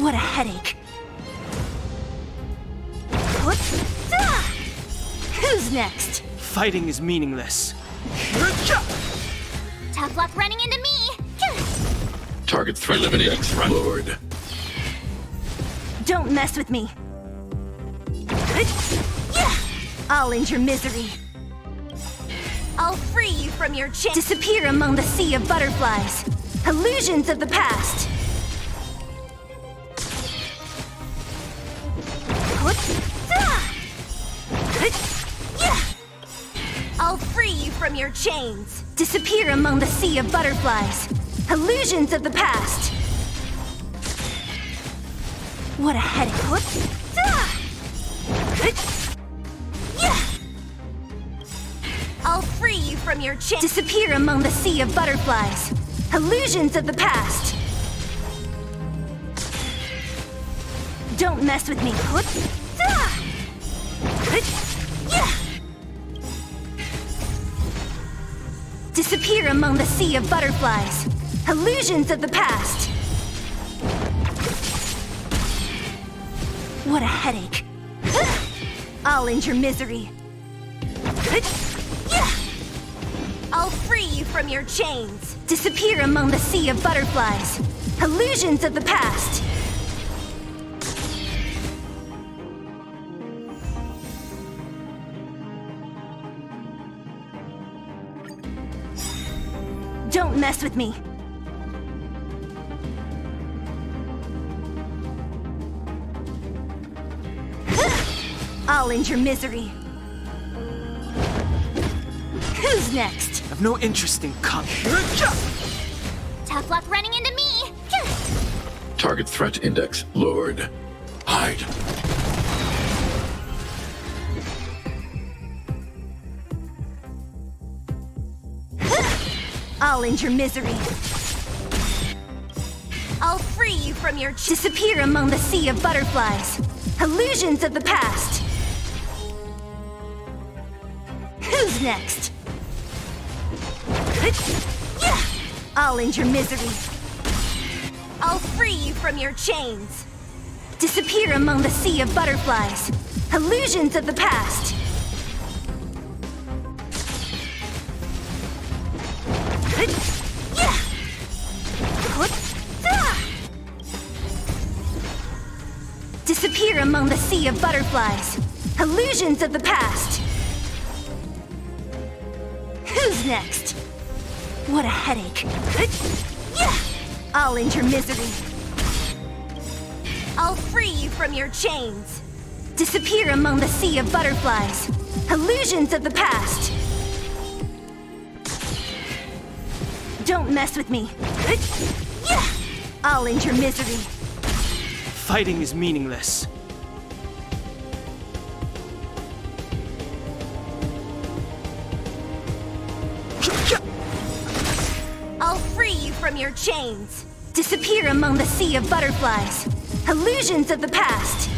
What a headache. Who's next? Fighting is meaningless. Tough luck running into me! Target threat index lowered. Don't mess with me. I'll end your misery. I'll free you from your chain. Disappear among the sea of butterflies. Illusions of the past. I'll free you from your chains. Disappear among the sea of butterflies. Illusions of the past. What a headache. I'll free you from your chains. Disappear among the sea of butterflies. Illusions of the past. Don't mess with me. Disappear among the sea of butterflies. Illusions of the past. What a headache. I'll end your misery. I'll free you from your chains. Disappear among the sea of butterflies. Illusions of the past. Don't mess with me. I'll end your misery. Who's next? I've no interest in Tough luck running into me! Target threat index lowered. Hide. I'll end your misery. I'll free you from your disappear among the sea of butterflies. Illusions of the past. Who's next? I'll end your misery. I'll free you from your chains. Disappear among the sea of butterflies. Illusions of the past. Disappear among the sea of butterflies. Illusions of the past. Who's next? What a headache. I'll end your misery. I'll free you from your chains. Disappear among the sea of butterflies. Illusions of the past. Don't mess with me. I'll end your misery. Fighting is meaningless. I'll free you from your chains. Disappear among the sea of butterflies. Illusions of the past.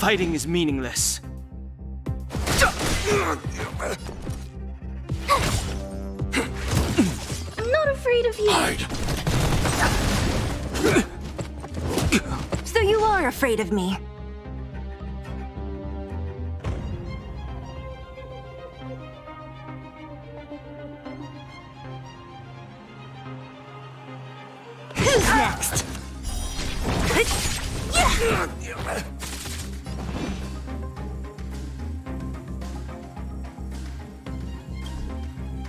Fighting is meaningless. I'm not afraid of you. Hide. So you are afraid of me. Who's next?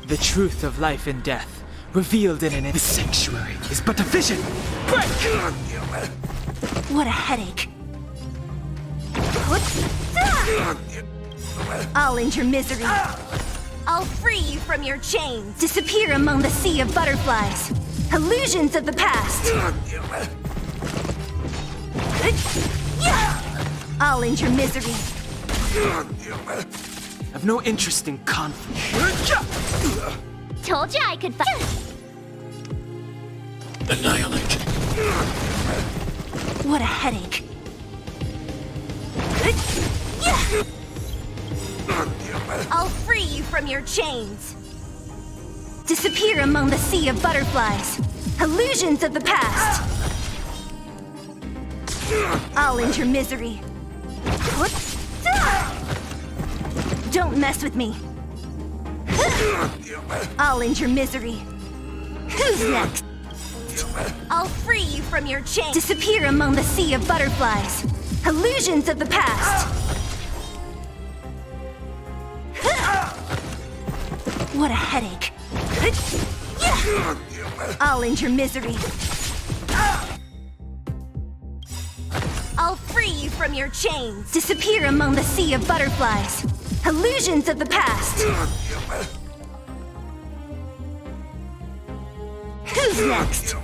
The truth of life and death, revealed in the sanctuary, is but a vision. Break! What a headache. I'll end your misery. I'll free you from your chains. Disappear among the sea of butterflies. Illusions of the past. I'll end your misery. I've no interest in conflict. Told you I could fight. Annihilate. What a headache. I'll free you from your chains. Disappear among the sea of butterflies. Illusions of the past. I'll end your misery. Don't mess with me. I'll end your misery. Who's next? I'll free you from your chains. Disappear among the sea of butterflies. Illusions of the past. What a headache. I'll end your misery. I'll free you from your chains. Disappear among the sea of butterflies. Illusions of the past. Who's next?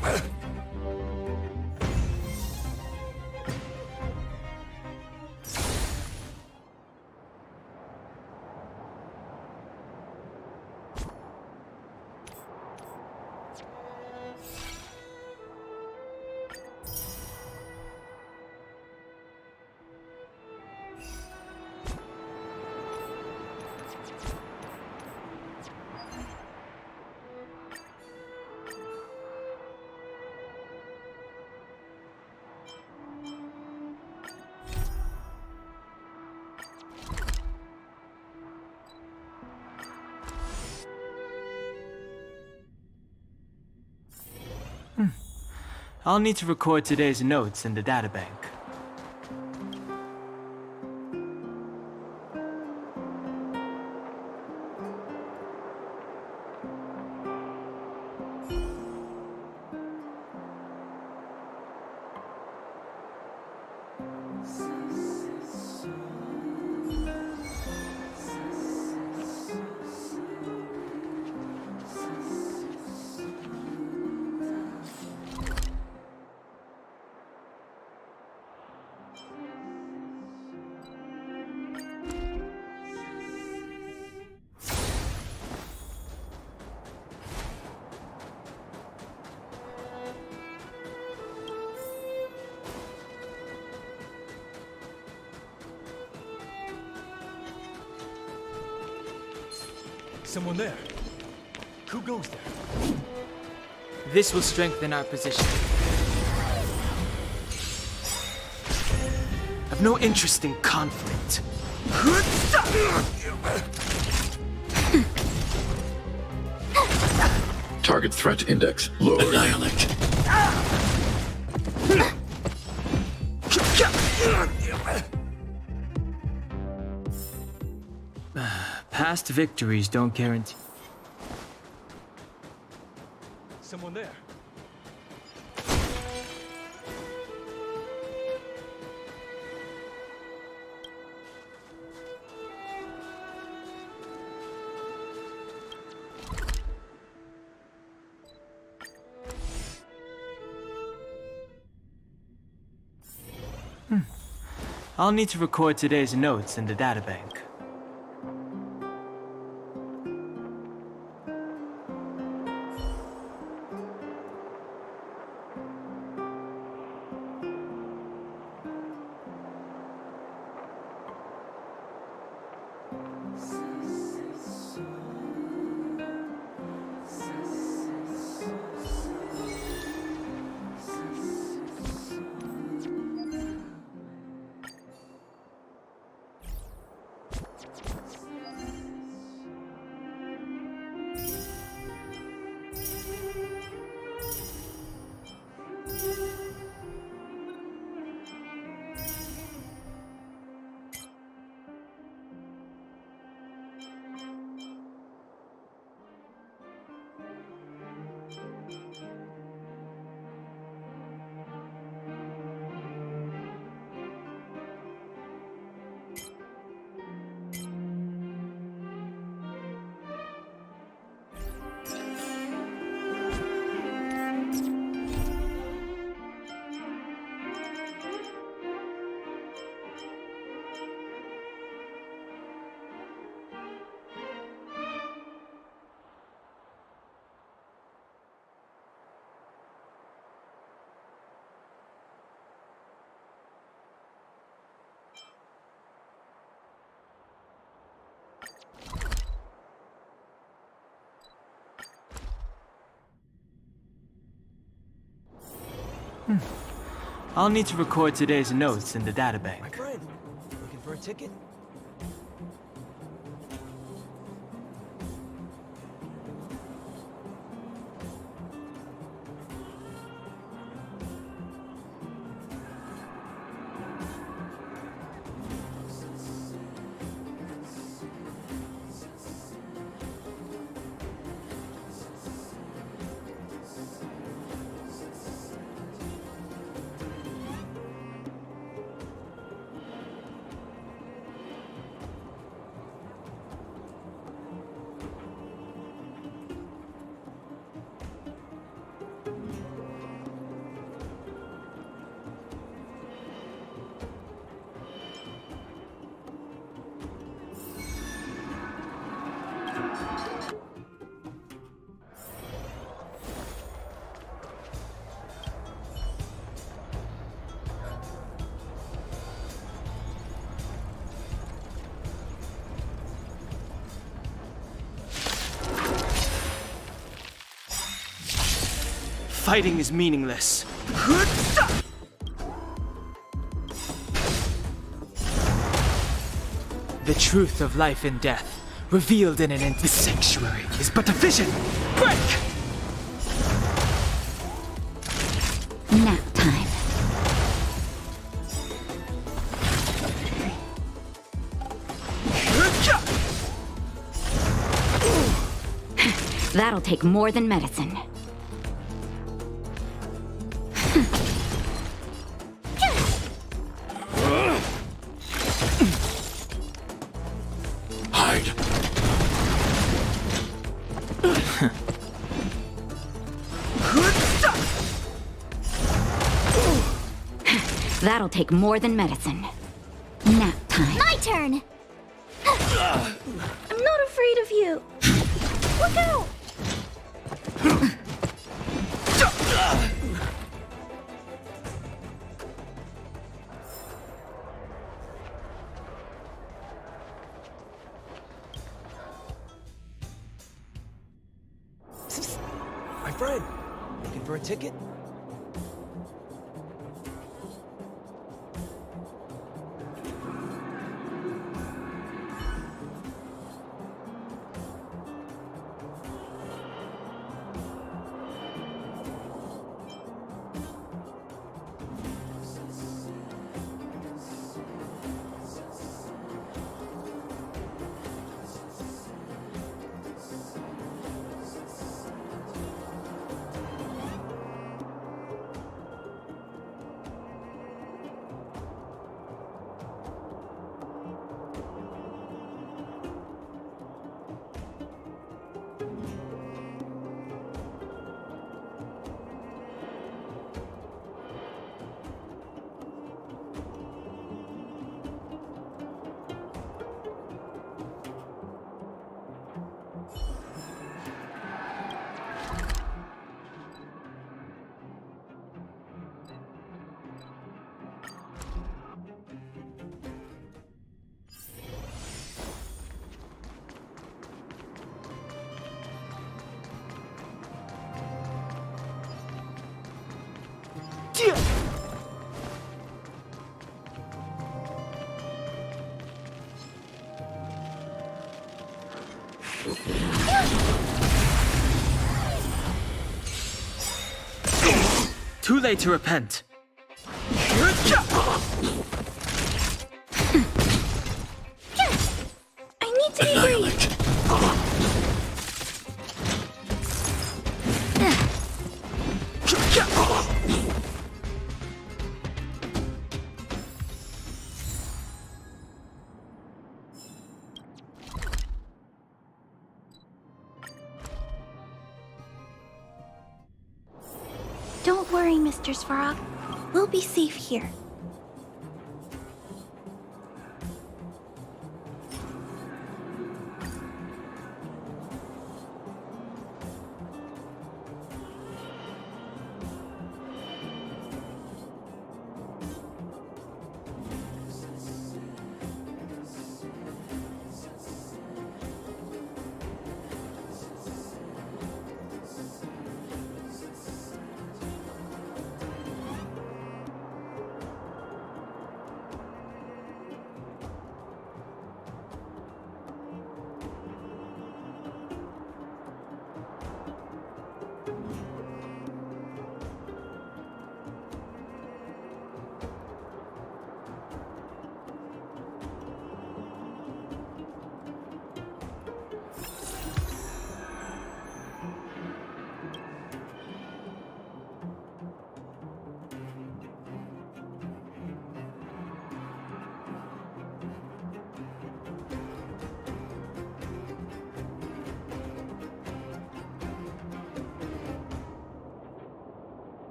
I'll need to record today's notes in the databank. Someone there. Who goes there? This will strengthen our position. I've no interest in conflict. Target threat index lowered. Annihilate. Past victories don't guarantee. Someone there. I'll need to record today's notes in the databank. I'll need to record today's notes in the database. My friend, looking for a ticket? Fighting is meaningless. The truth of life and death, revealed in the sanctuary, is but a vision. Break! Nap time. That'll take more than medicine. Hide. That'll take more than medicine. Nap time. My turn! I'm not afraid of you. Look out! My friend, looking for a ticket? Too late to repent. I need to be brave. Don't worry, Mr. Svarog. We'll be safe here.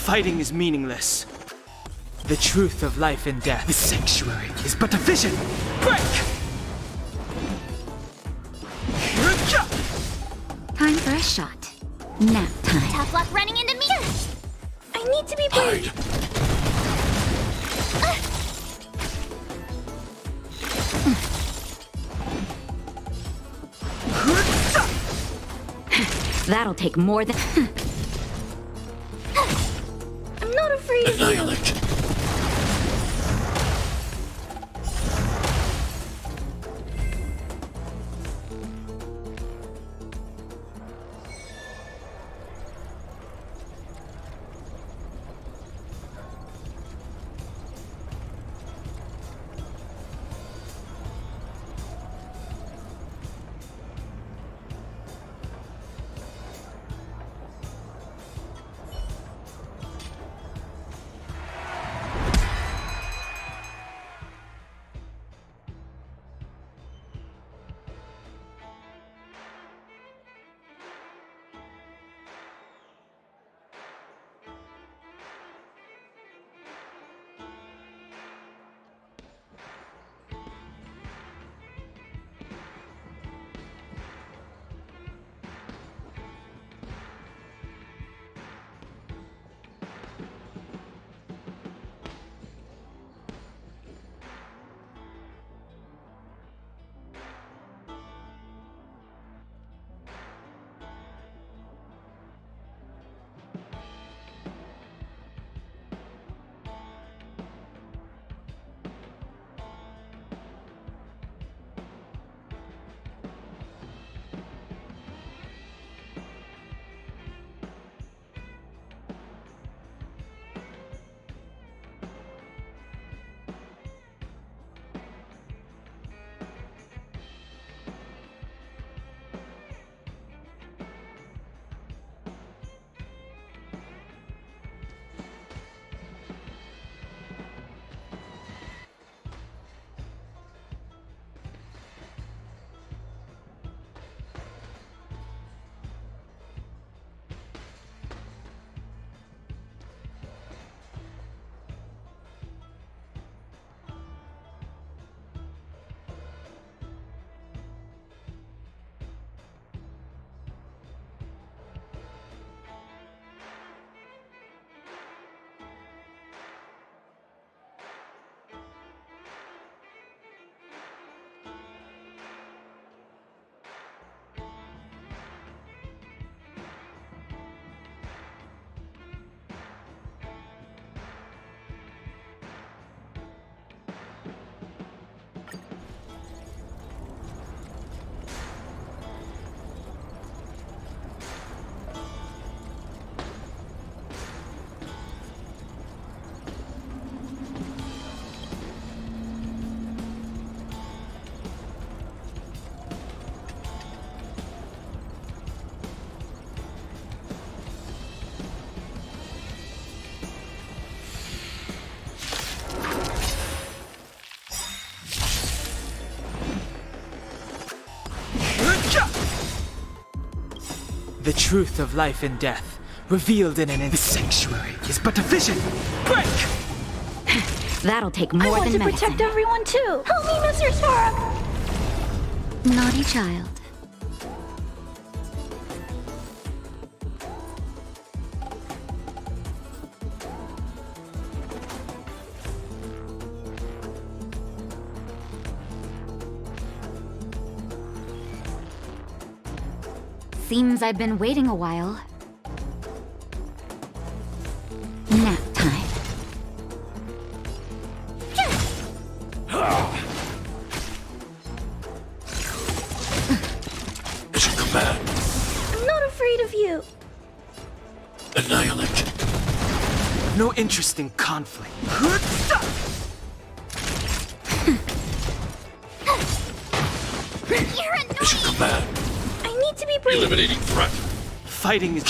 Fighting is meaningless. The truth of life and death, the sanctuary, is but a vision. Break! Time for a shot. Nap time. Tough luck running into me. I need to be brave. That'll take more than... I'm not afraid of you. Annihilate. The truth of life and death, revealed in the sanctuary, is but a vision. Break! That'll take I more want than to medicine. protect everyone too. Help me, Mr. Star. Naughty child. Seems I've been waiting a while. Nap time. Mission command. I'm not afraid of you. Annihilate. No interest in conflict. You're annoying. Mission command. I need to be brave. Eliminating threat. Fighting is...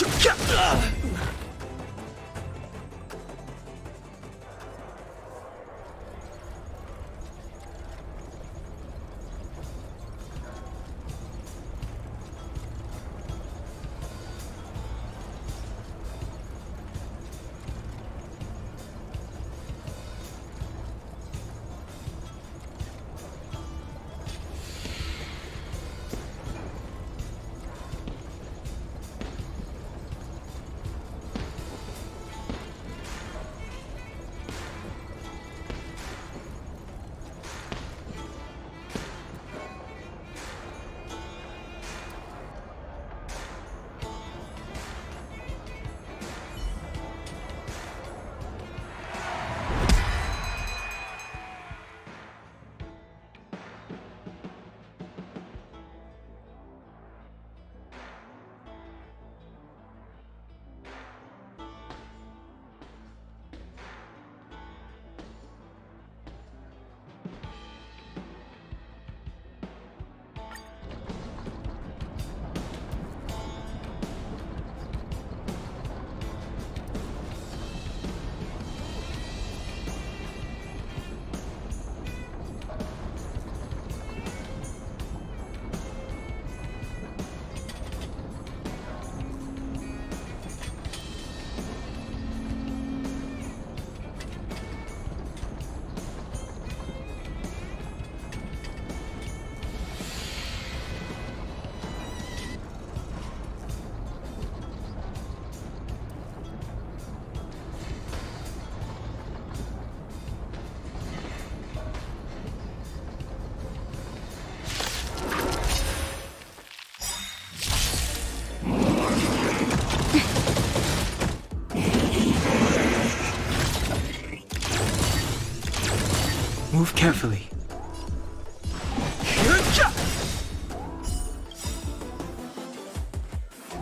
Move carefully.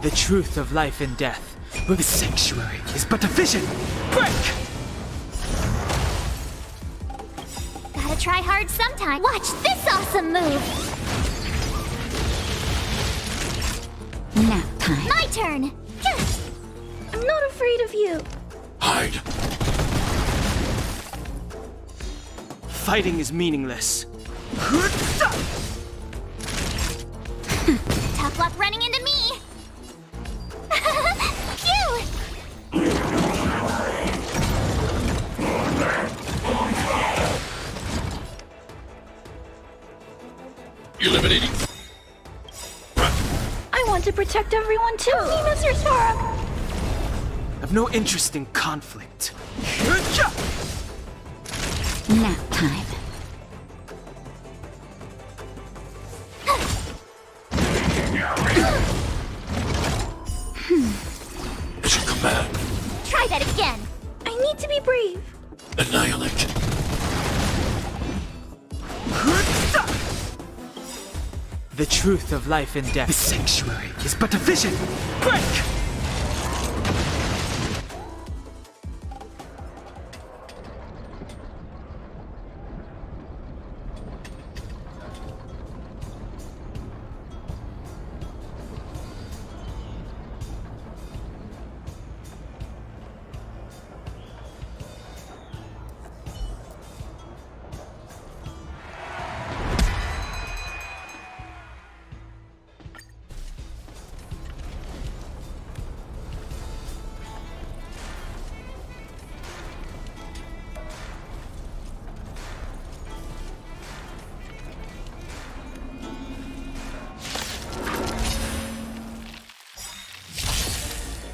The truth of life and death. The sanctuary is but a vision. Break! Gotta try hard sometime. Watch this awesome move! Nap time. My turn! I'm not afraid of you. Hide. Fighting is meaningless. Tough luck running into me! Phew! Eliminating. I want to protect everyone too. Help me, Mr. Star. I've no interest in conflict. Nap time. It's a command. Try that again. I need to be brave. Annihilate. The truth of life and death. The sanctuary is but a vision. Break!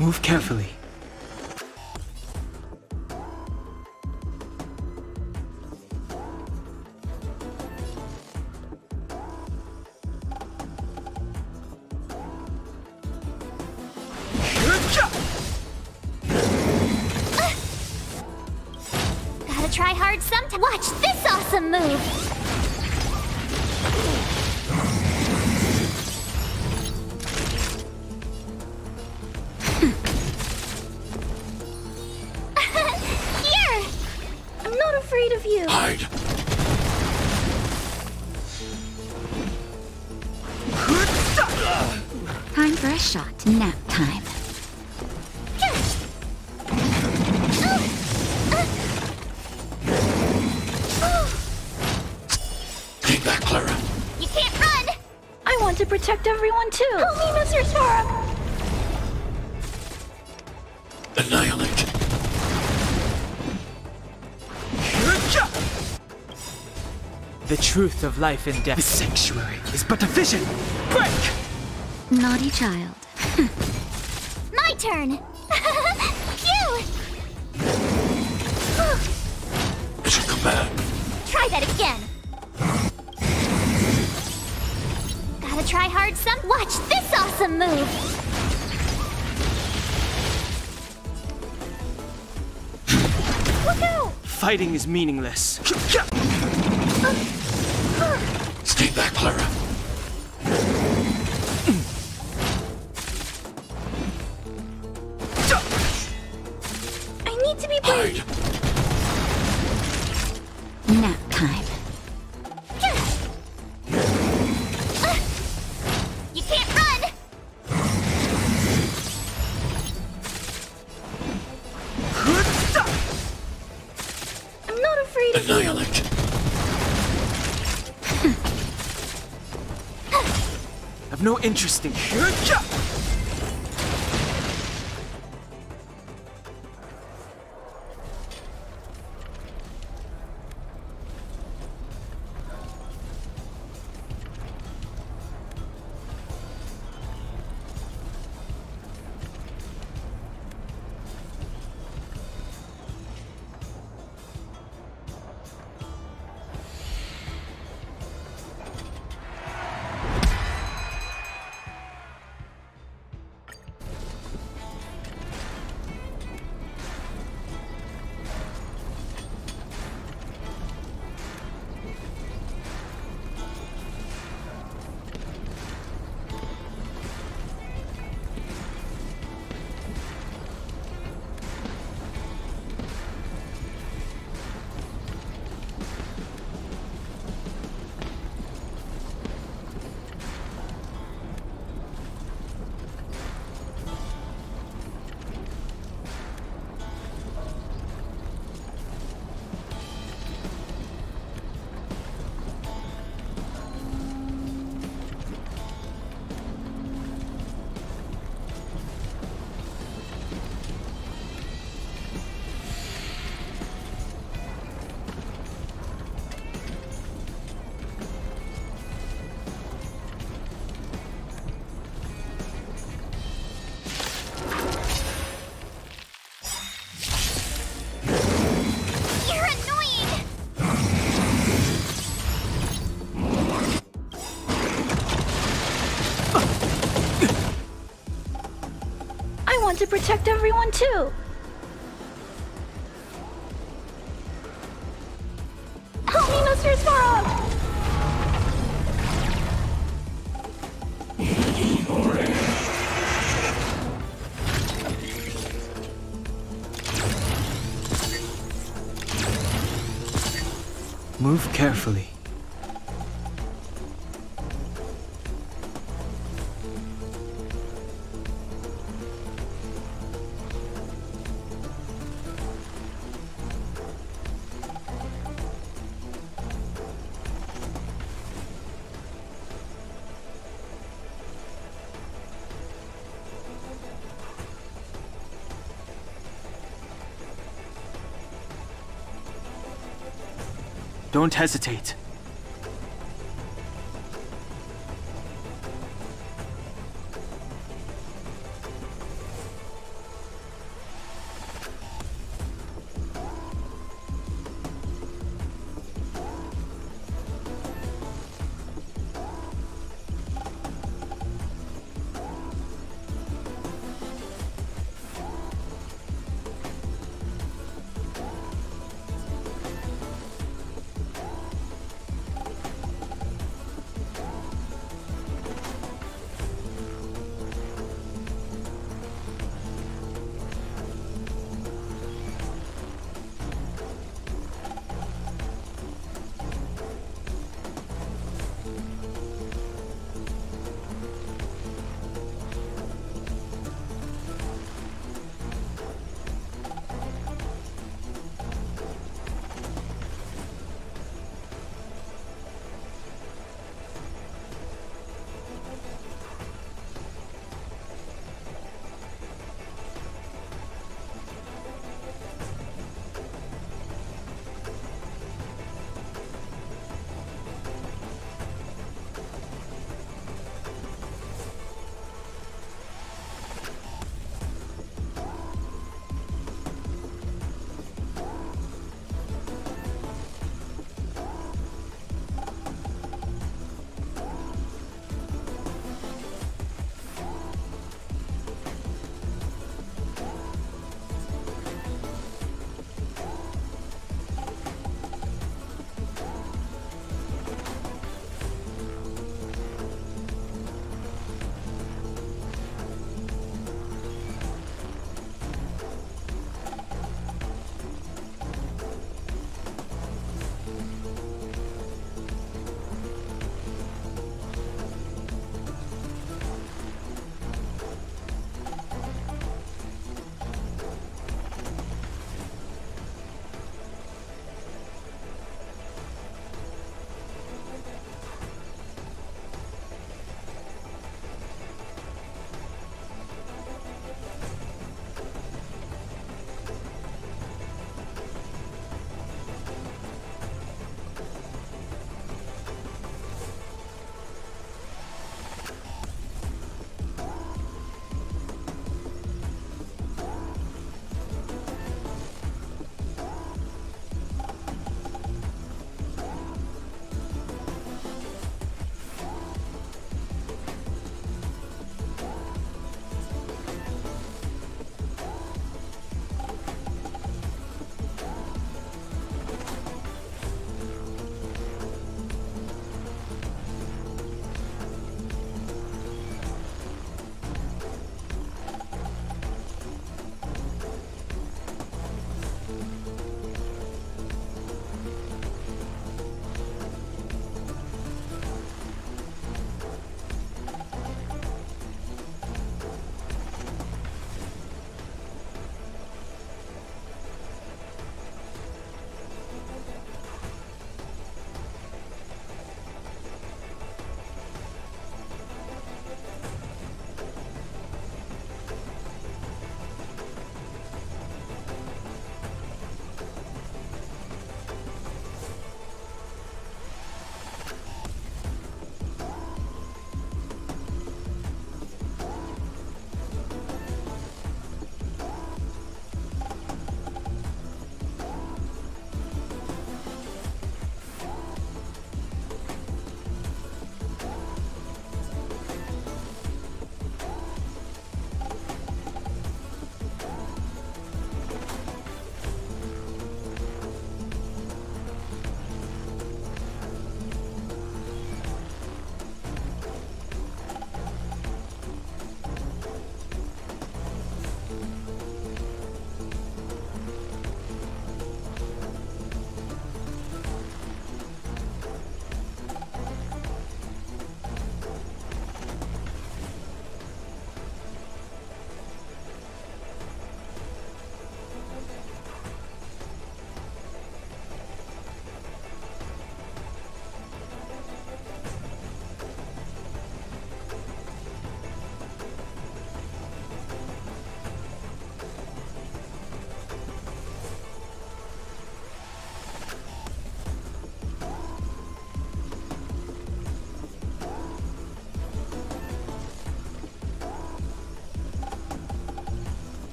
Move carefully. Gotta try hard sometime. Watch this awesome move! Here! I'm not afraid of you. Hide. Time for a shot. Nap time. Take that, Clara. You can't run! I want to protect everyone too. Help me, Mr. Star. Annihilate. The truth of life and death. The sanctuary is but a vision. Break! Naughty child. My turn! Phew! It's a command. Try that again. Gotta try hard some. Watch this awesome move! Look out! Fighting is meaningless. Stay back, Clara. I need to be brave. Hide. Nap time. You can't run! I'm not afraid of you. Annihilate. I've no interest in. want to protect everyone too. Help me, Mr. Sparrow! Move carefully. Don't hesitate.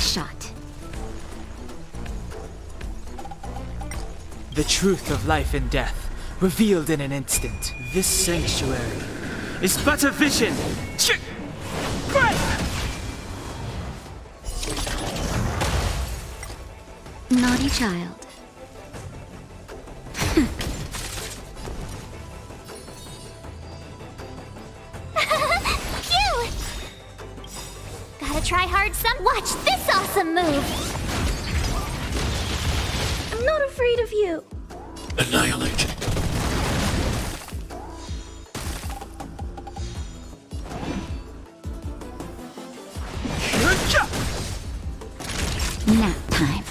a shot. The truth of life and death, revealed in an instant. This sanctuary is but a vision. Break! Naughty child. Cute! Gotta try hard some. Watch this awesome move! I'm not afraid of you. Annihilate. Nap time.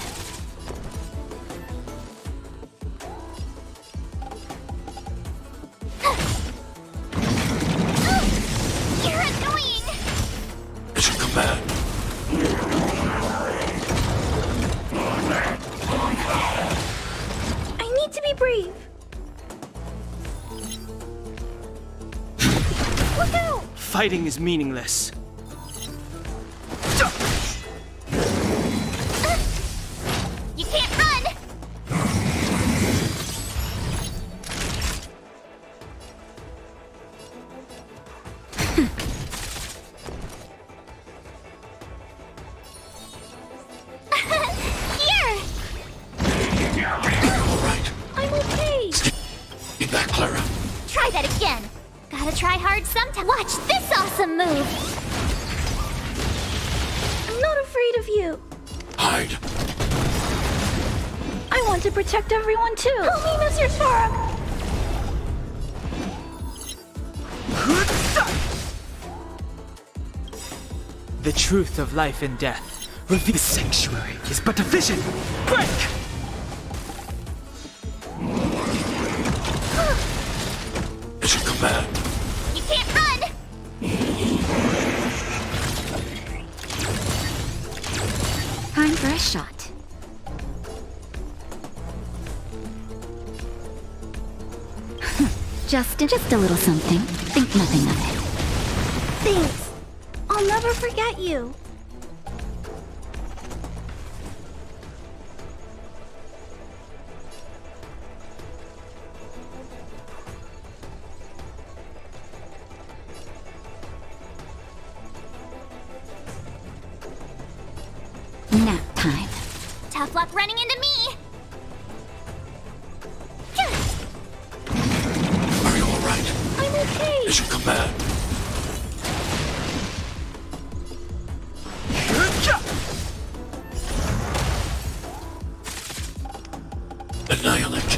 You're annoying! At your command. I need to be brave. Look out! Fighting is meaningless. You can't run! Here! All right. I'm okay. Stay back, Clara. Try that again. Gotta try hard sometime. Watch this awesome move! I'm not afraid of you. Hide. I want to protect everyone too. Help me, Mr. Sparrow. The truth of life and death, revealed. The sanctuary is but a vision. Break! At your command. You can't run! Time for a shot. just a little something. Think nothing of it. Thanks. I'll never forget you. Nap time. Tough luck running into me! Are you all right? I'm okay. At your command. Annihilate.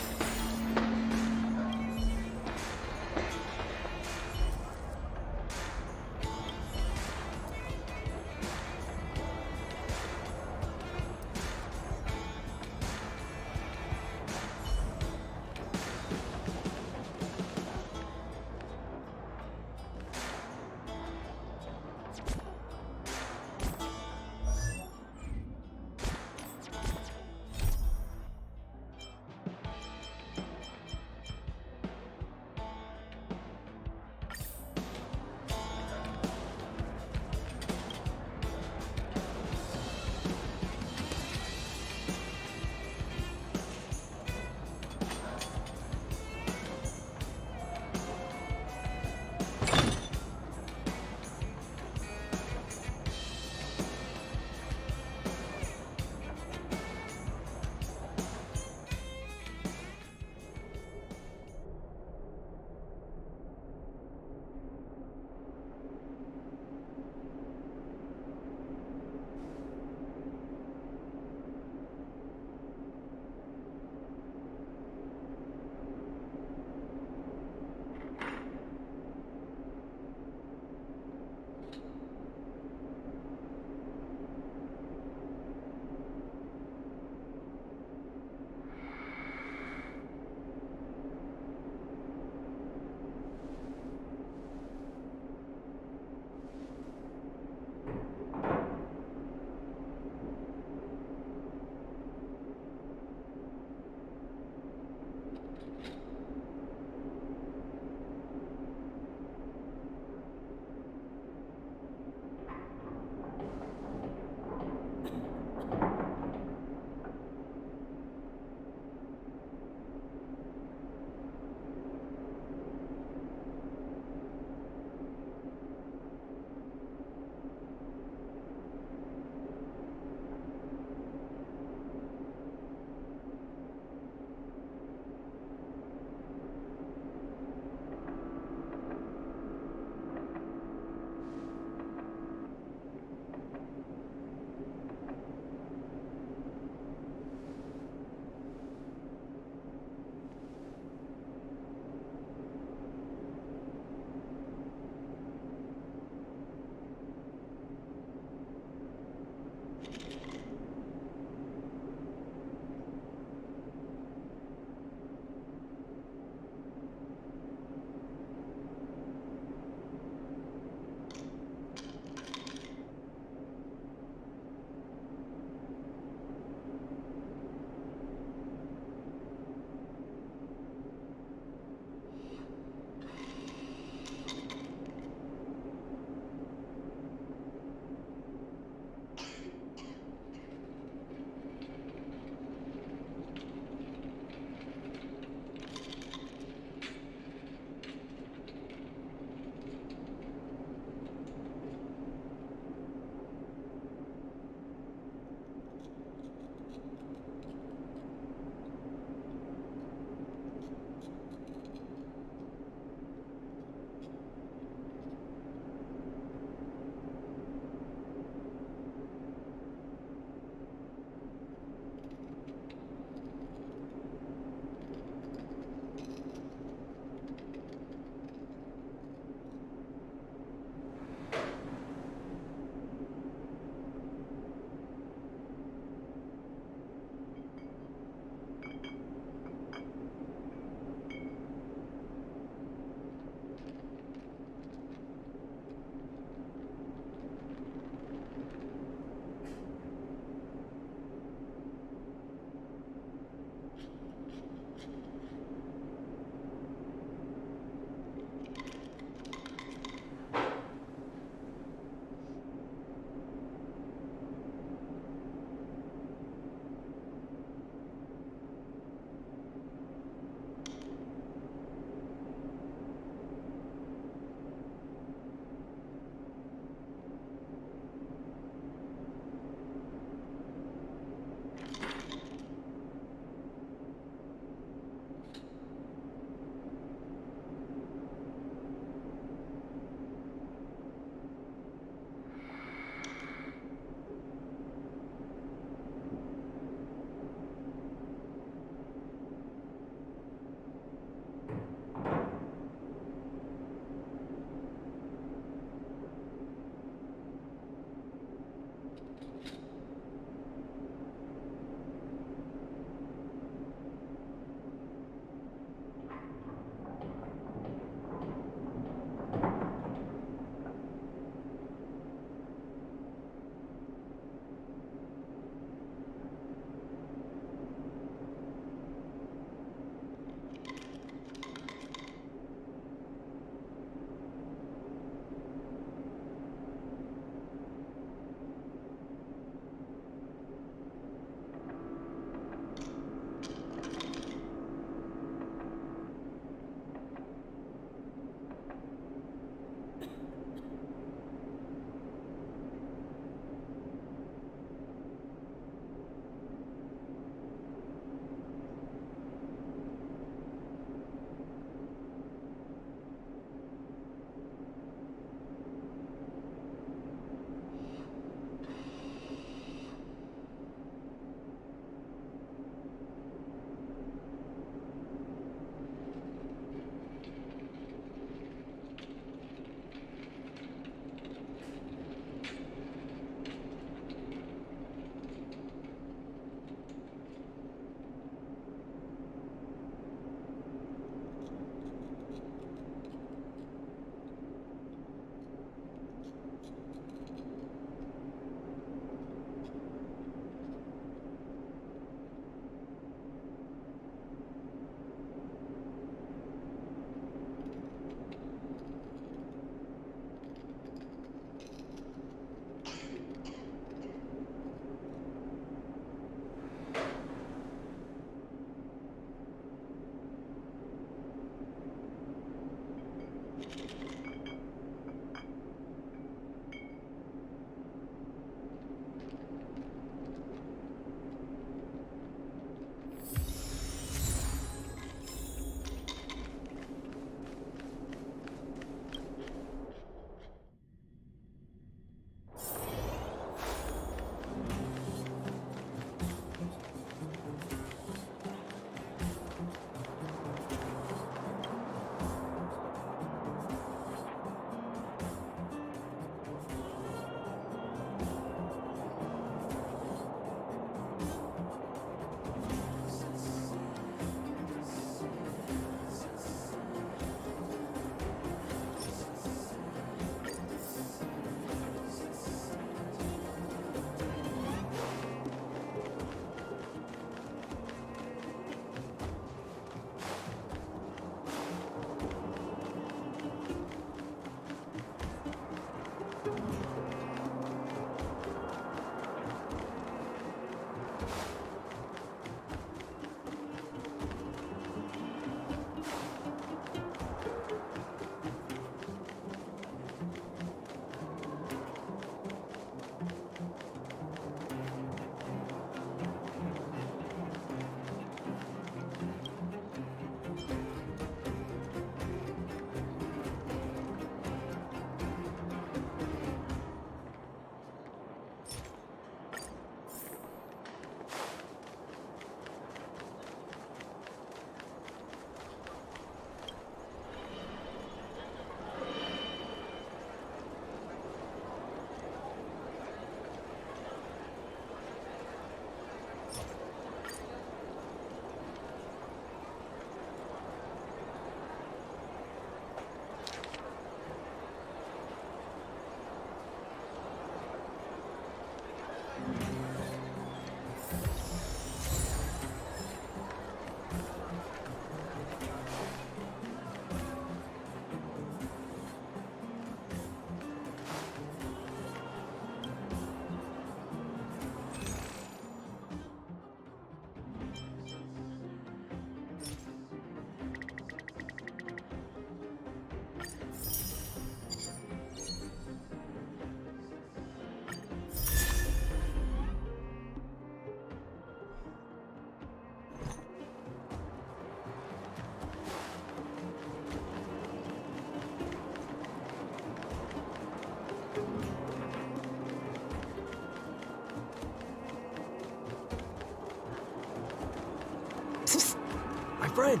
friend.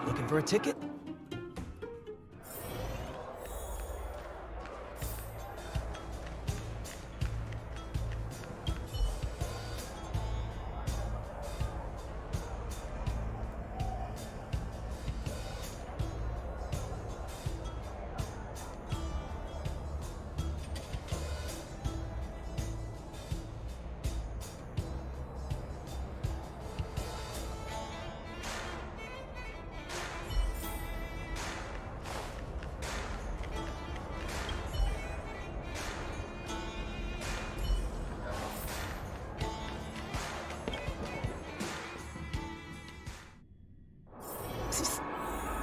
Looking for a ticket?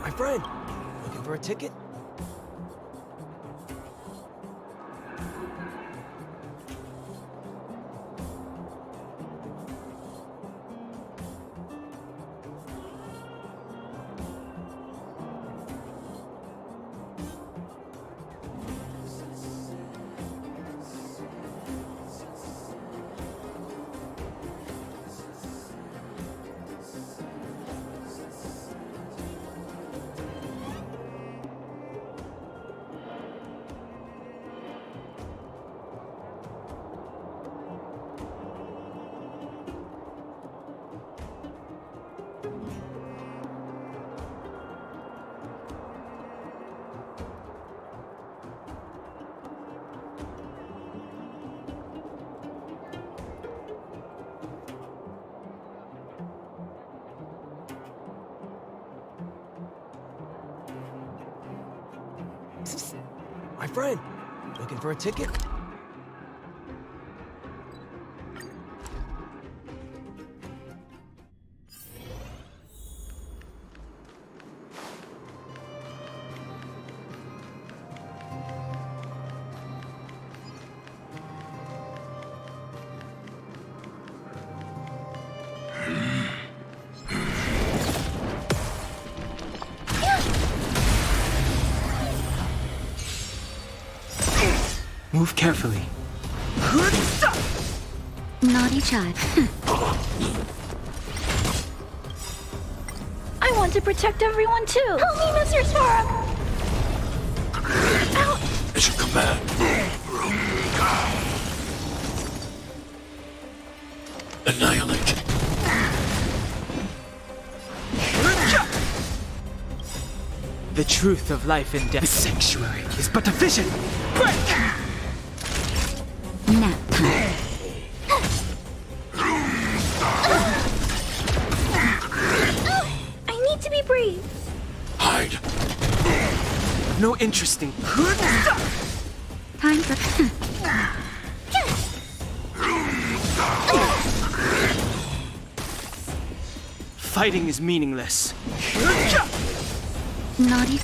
My friend, looking for a ticket? My friend, looking for a ticket? Move carefully. Naughty child. I want to protect everyone too. Help me, Mr. Sparrow. As you command. Annihilate. The truth of life and death. This sanctuary is but a vision. Break! Nap time. I need to be brave. Hide. No interest in. Time for. Fighting is meaningless. Naughty.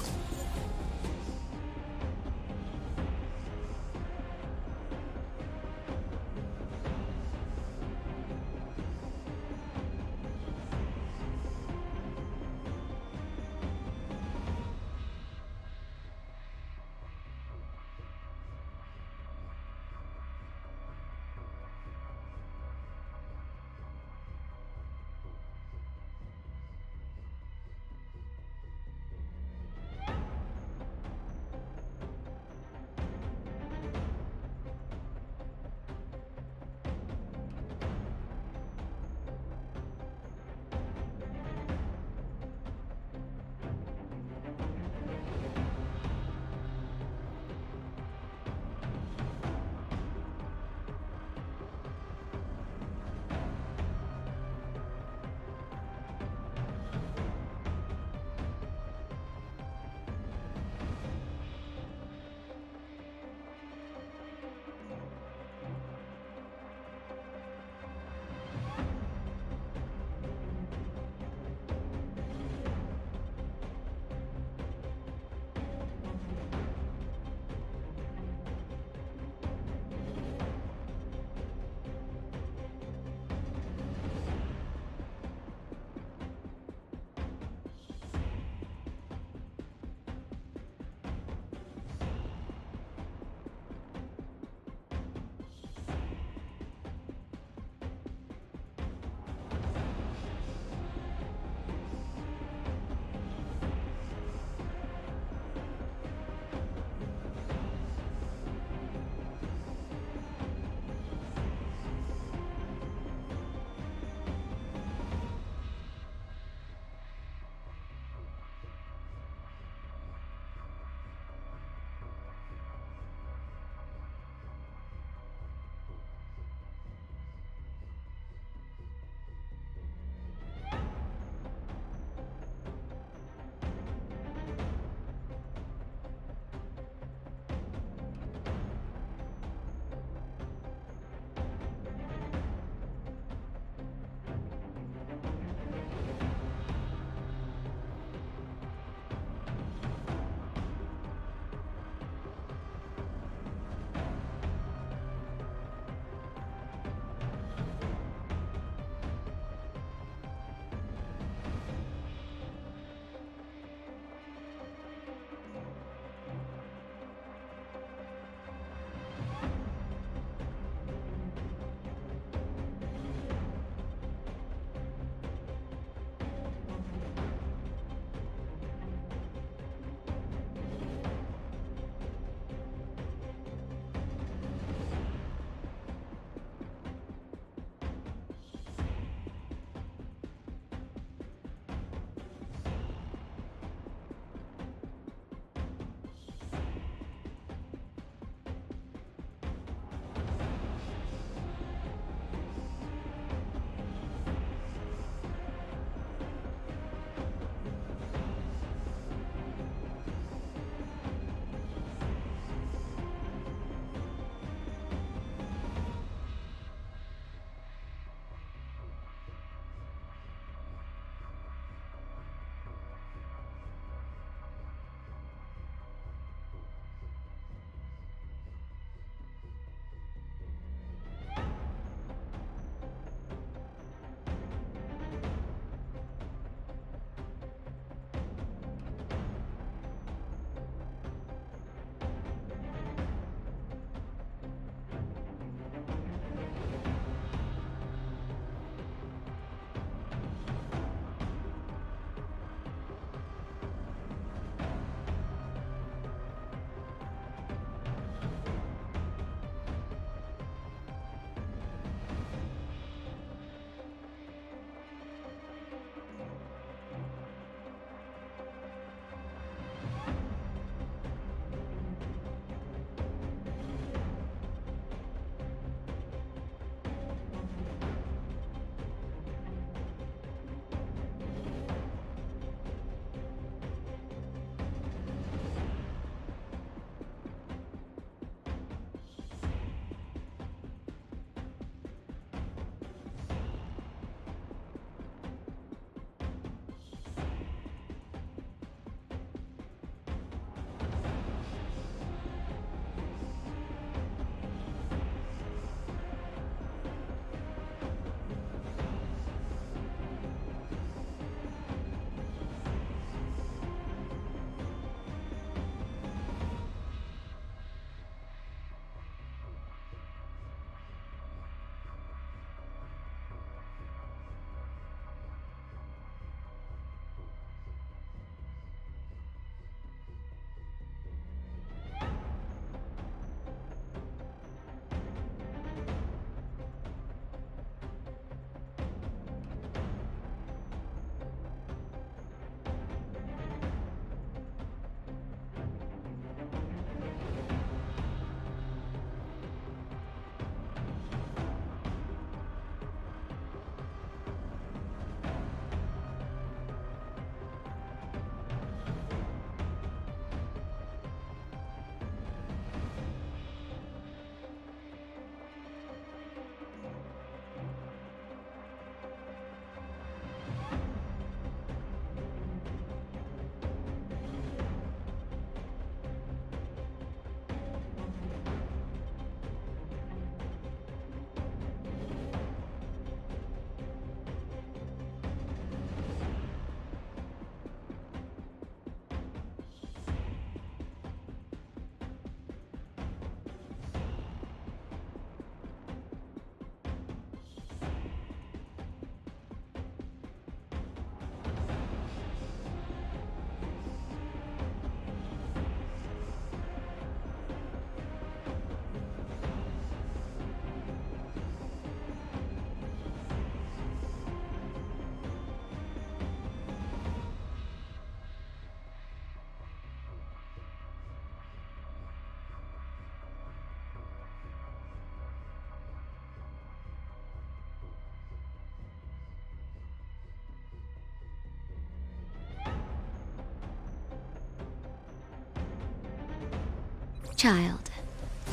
child.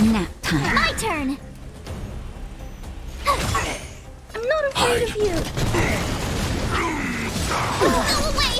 Nap time. My turn! I'm not afraid of you. Go away!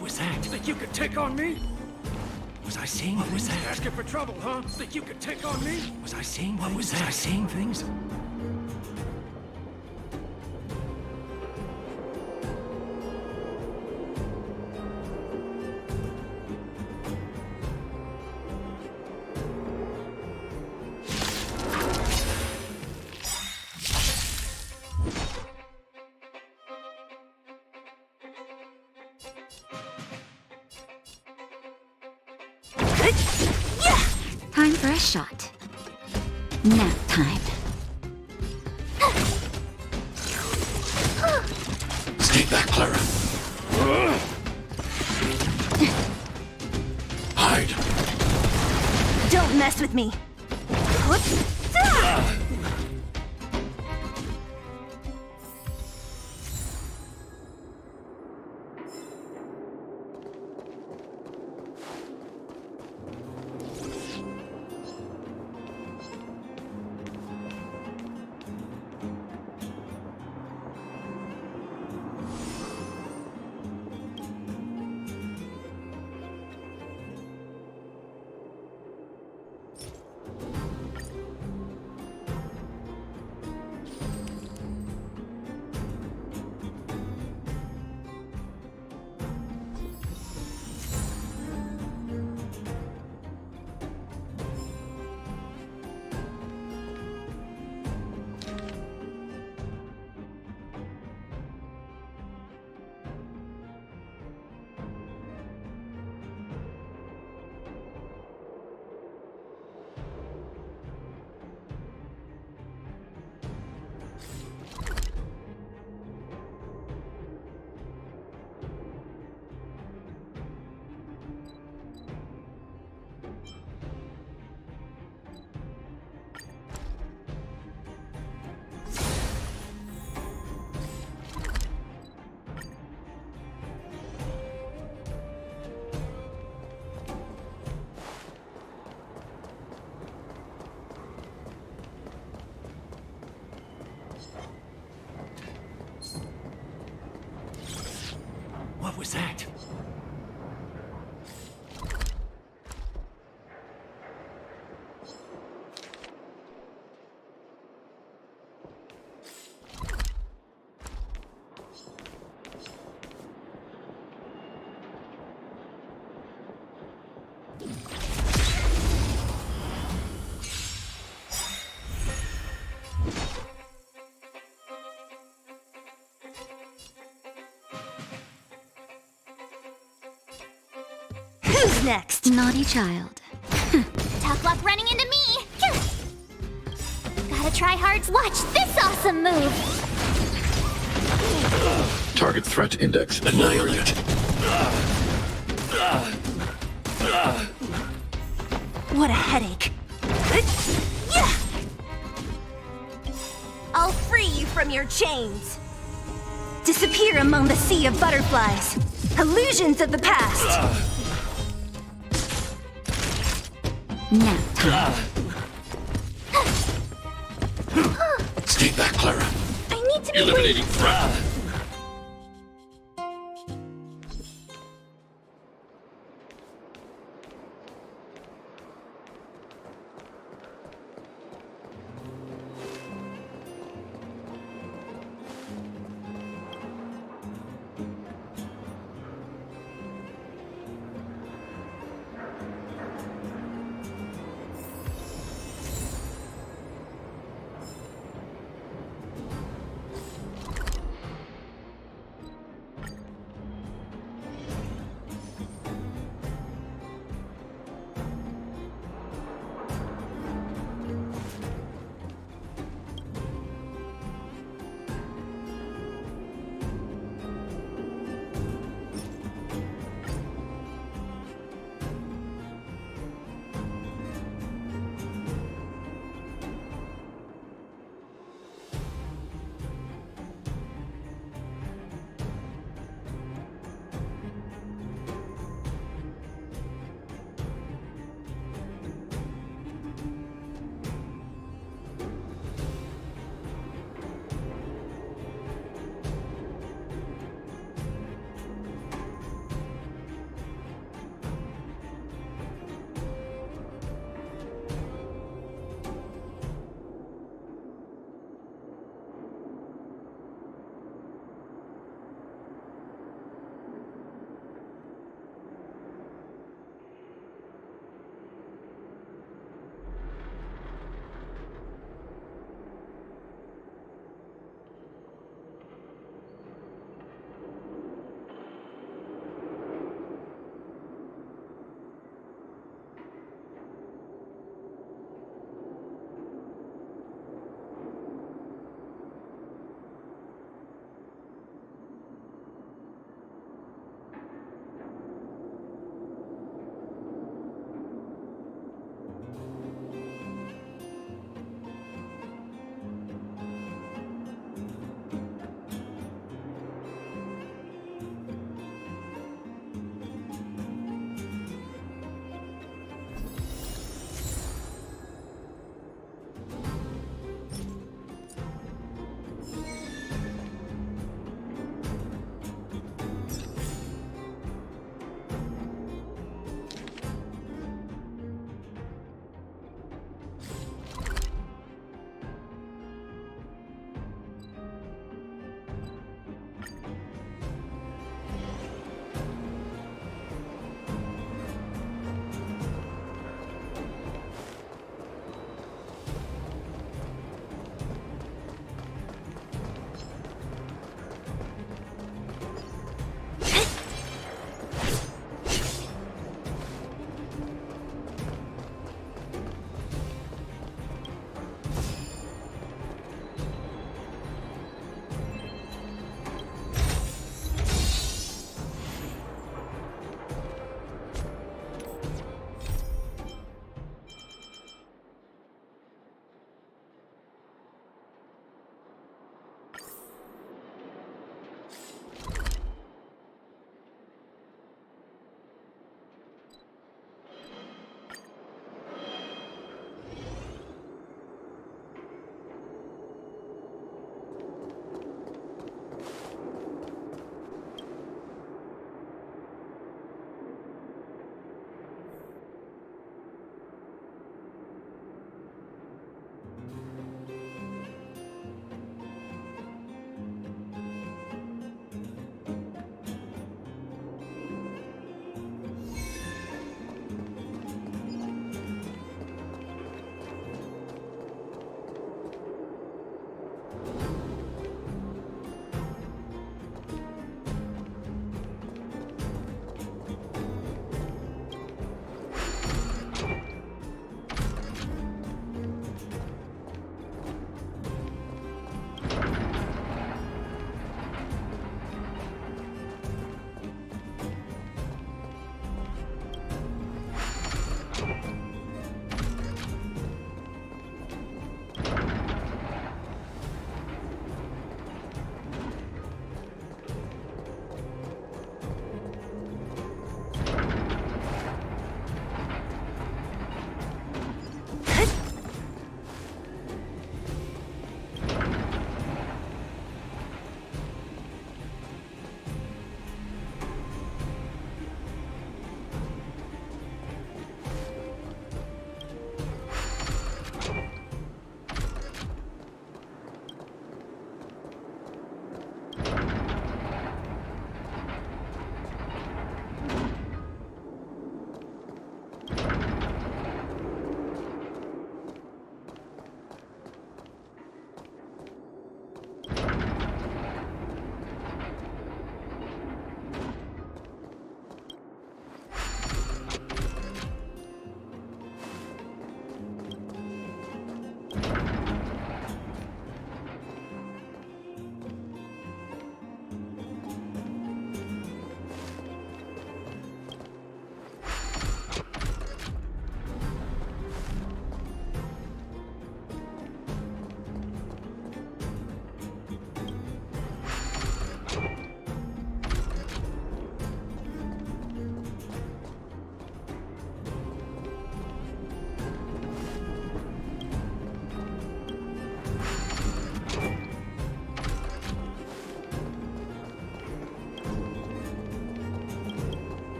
What was that? Think you could take on me? Was I saying what was that? Asking for trouble, huh? Think you could take on me? Was I saying what was that? Was I saying things? Time for a shot. Nap time. Stay back, Clara. Hide. Don't mess with me. What was that? Who's next? Naughty child. Tough luck running into me! Gotta try hard. Watch this awesome move! Target threat index annihilated. What a headache. I'll free you from your chains. Disappear among the sea of butterflies. Illusions of the past. Nap time. Stay back, Clara. I need to be Eliminating threat.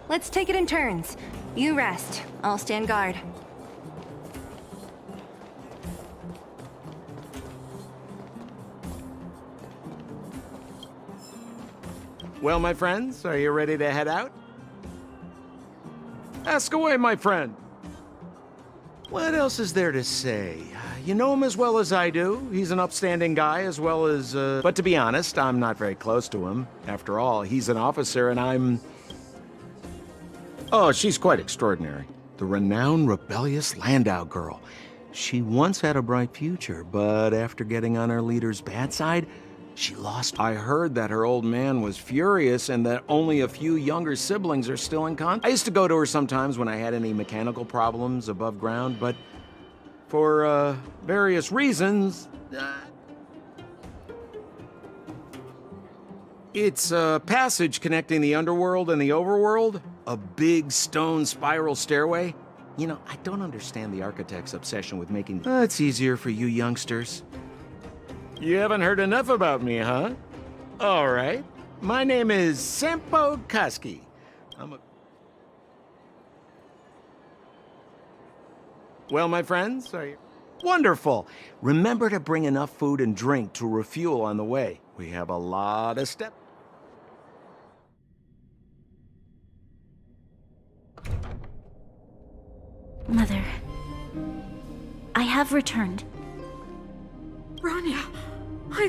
Let's take it in turns. You rest. I'll stand guard. Well, my friends, are you ready to head out? Ask away, my friend. What else is there to say? You know him as well as I do. He's an upstanding guy as well as, But to be honest, I'm not very close to him. After all, he's an officer and I'm... Oh, she's quite extraordinary. The renowned rebellious Landau girl. She once had a bright future, but after getting on her leader's bad side, she lost. I heard that her old man was furious and that only a few younger siblings are still in contact. I used to go to her sometimes when I had any mechanical problems above ground, but for various reasons, it's a passage connecting the underworld and the overworld. A big stone spiral stairway. You know, I don't understand the architect's obsession with making... it's easier for you youngsters. You haven't heard enough about me, huh? All right. My name is Sampo Koski. Well, my friends, are you... Wonderful. Remember to bring enough food and drink to refuel on the way. We have a lot of steps. Mother, I have returned. Bronya, I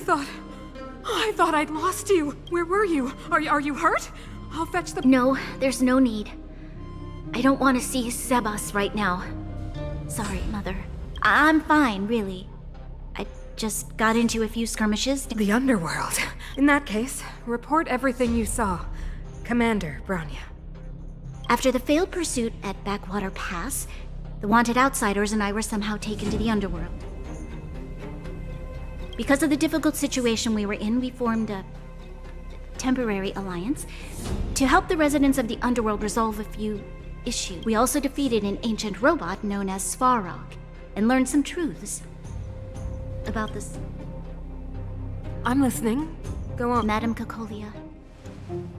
thought I'd lost you. Where were you? Are you hurt? I'll fetch the... No, there's no need. I don't want to see Sebas right now. Sorry, Mother. I'm fine, really. I just got into a few skirmishes. The underworld. In that case, report everything you saw. Commander Bronya. After the failed pursuit at Backwater Pass, the wanted outsiders and I were somehow taken to the underworld. Because of the difficult situation we were in, we formed a temporary alliance to help the residents of the underworld resolve a few issues. We also defeated an ancient robot known as Svarog and learned some truths about this. I'm listening. Go on. Madam Kokolia,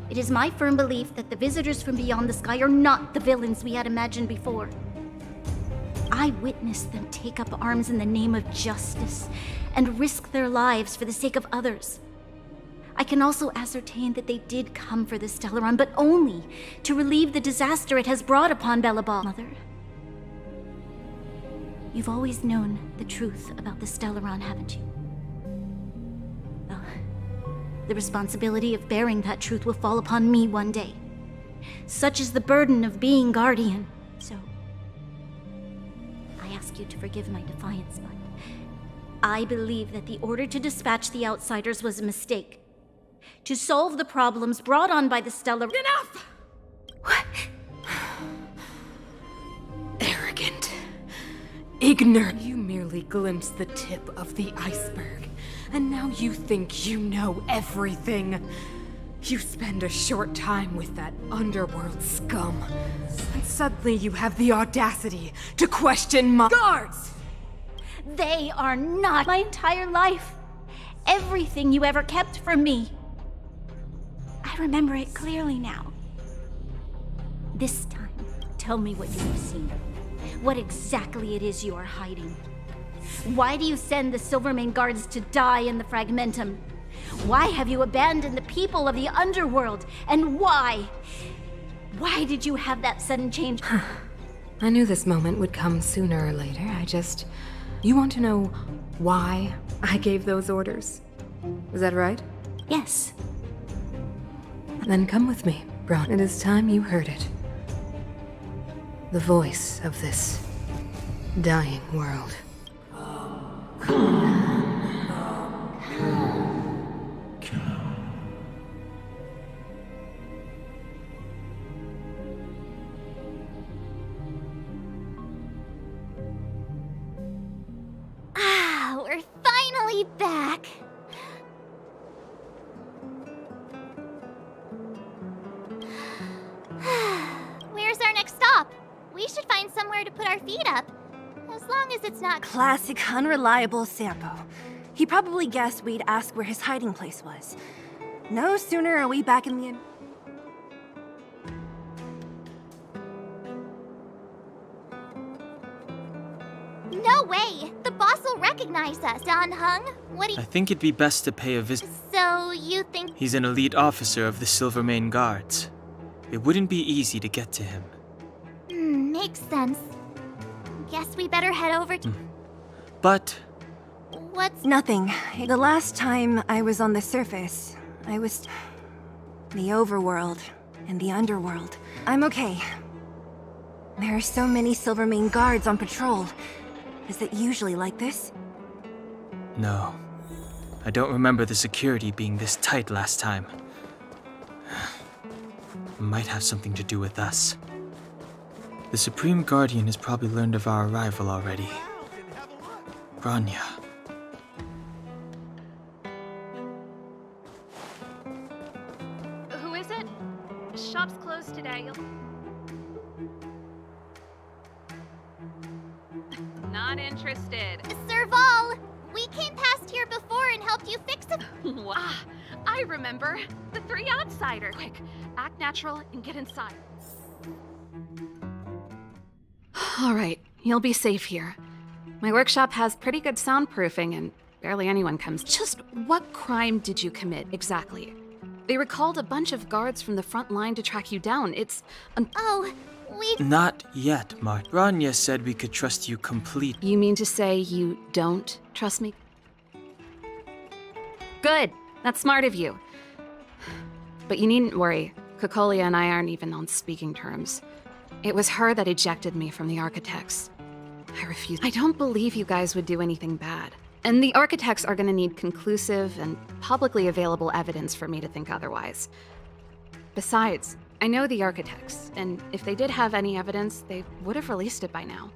it is my firm belief that the visitors from beyond the sky are not the villains we had imagined before. I witnessed them take up arms in the name of justice and risk their lives for the sake of others. I can also ascertain that they did come for the Stellaron, but only to relieve the disaster it has brought upon Belobal. Mother, you've always known the truth about the Stellaron, haven't you? Well, the responsibility of bearing that truth will fall upon me one day. Such is the burden of being Guardian. So, I ask you to forgive my defiance, but I believe that the order to dispatch the outsiders was a mistake. To solve the problems brought on by the Stellar... Enough! What? Arrogant. Ignorant. You merely glimpsed the tip of the iceberg, and now you think you know everything. You spend a short time with that underworld scum, and suddenly you have the audacity to question my... Guards! They are not my entire life. Everything you ever kept from me. I remember it clearly now. This time, tell me what you have seen. What exactly it is you are hiding. Why do you send the Silvermane guards to die in the Fragmentum? Why have you abandoned the people of the underworld? And why? Why did you have that sudden change? I knew this moment would come sooner or later. You want to know why I gave those orders? Is that right? Yes. Then come with me, Braun. It is time you heard it. The voice of this dying world. We're finally back. Where's our next stop? We should find somewhere to put our feet up. As long as it's not... Classic unreliable Sampo. He probably guessed we'd ask where his hiding place was. No sooner are we back in the... No way! The boss will recognize us, Don Hung. What do you... I think it'd be best to pay a visit. So, you think... He's an elite officer of the Silvermane Guards. It wouldn't be easy to get to him. Makes sense. Guess we better head over to... But What's... Nothing. The last time I was on the surface, I was... the overworld and the underworld. I'm okay. There are so many Silvermane guards on patrol. Is it usually like this? no. I don't remember the security being this tight last time. Might have something to do with us. The Supreme Guardian has probably learned of our arrival already. Branya. Who is it? Shop's closed today. Not interested. Serval! We came past here before and helped you fix it. Wow. I remember. The three outsider. Quick, act natural and get inside. All right, you'll be safe here. My workshop has pretty good soundproofing and barely anyone comes. Just what crime did you commit, exactly? They recalled a bunch of guards from the front line to track you down. It's... Not yet, Mart. Branya said we could trust you completely. You mean to say you don't trust me? Good. That's smart of you. But you needn't worry. Kokolia and I aren't even on speaking terms. It was her that ejected me from the Architects. I refuse. I don't believe you guys would do anything bad. And the Architects are gonna need conclusive and publicly available evidence for me to think otherwise. Besides, I know the Architects, and if they did have any evidence, they would have released it by now.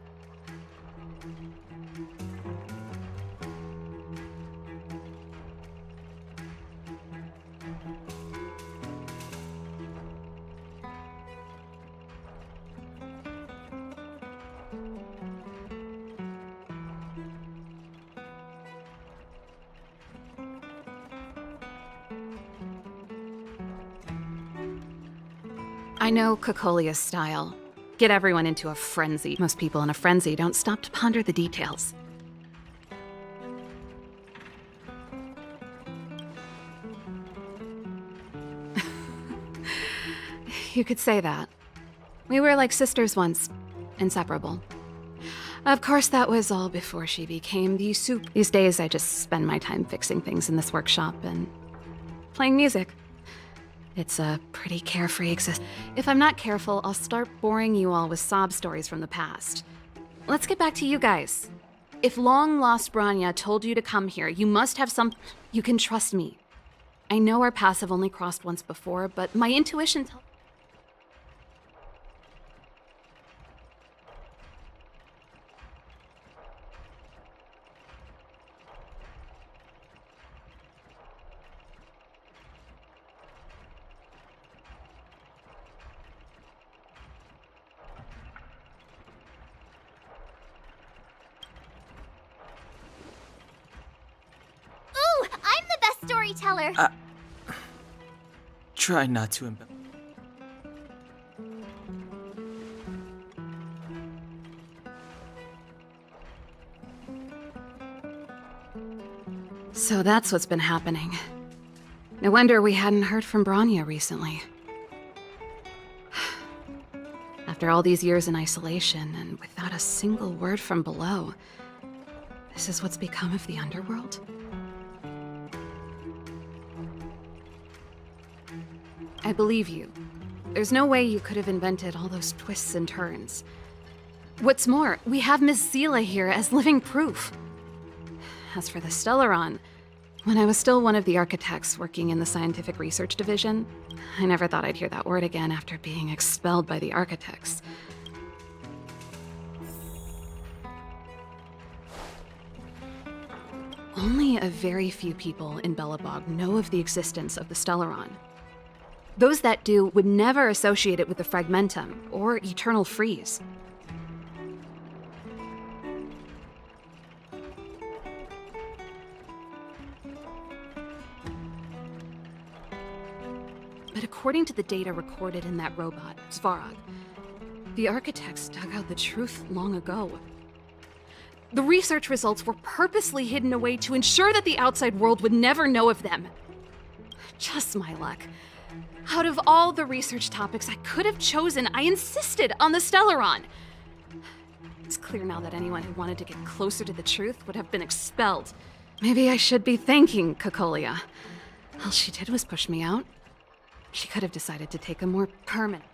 I know Kokolia's style. Get everyone into a frenzy. Most people in a frenzy don't stop to ponder the details. You could say that. We were like sisters once. Inseparable. Of course, that was all before she became the soup. These days, I just spend my time fixing things in this workshop and playing music. It's a pretty carefree existence. If I'm not careful, I'll start boring you all with sob stories from the past. Let's get back to you guys. If long-lost Branya told you to come here, you must have some... You can trust me. I know our paths have only crossed once before, but my intuition tells... I'm the best storyteller. Try not to embarrass. So that's what's been happening. No wonder we hadn't heard from Bronya recently. After all these years in isolation, and without a single word from below, this is what's become of the underworld? I believe you. There's no way you could have invented all those twists and turns. What's more, we have Miss Zila here as living proof. As for the Stellaron, when I was still one of the architects working in the scientific research division, I never thought I'd hear that word again after being expelled by the architects. Only a very few people in Belobog know of the existence of the Stellaron. Those that do would never associate it with the Fragmentum or Eternal Freeze. But according to the data recorded in that robot, Svarog, the architects dug out the truth long ago. The research results were purposely hidden away to ensure that the outside world would never know of them. Just my luck. Out of all the research topics I could have chosen, I insisted on the Stellaron. It's clear now that anyone who wanted to get closer to the truth would have been expelled. Maybe I should be thanking Cocolia. All she did was push me out. She could have decided to take a more permanent.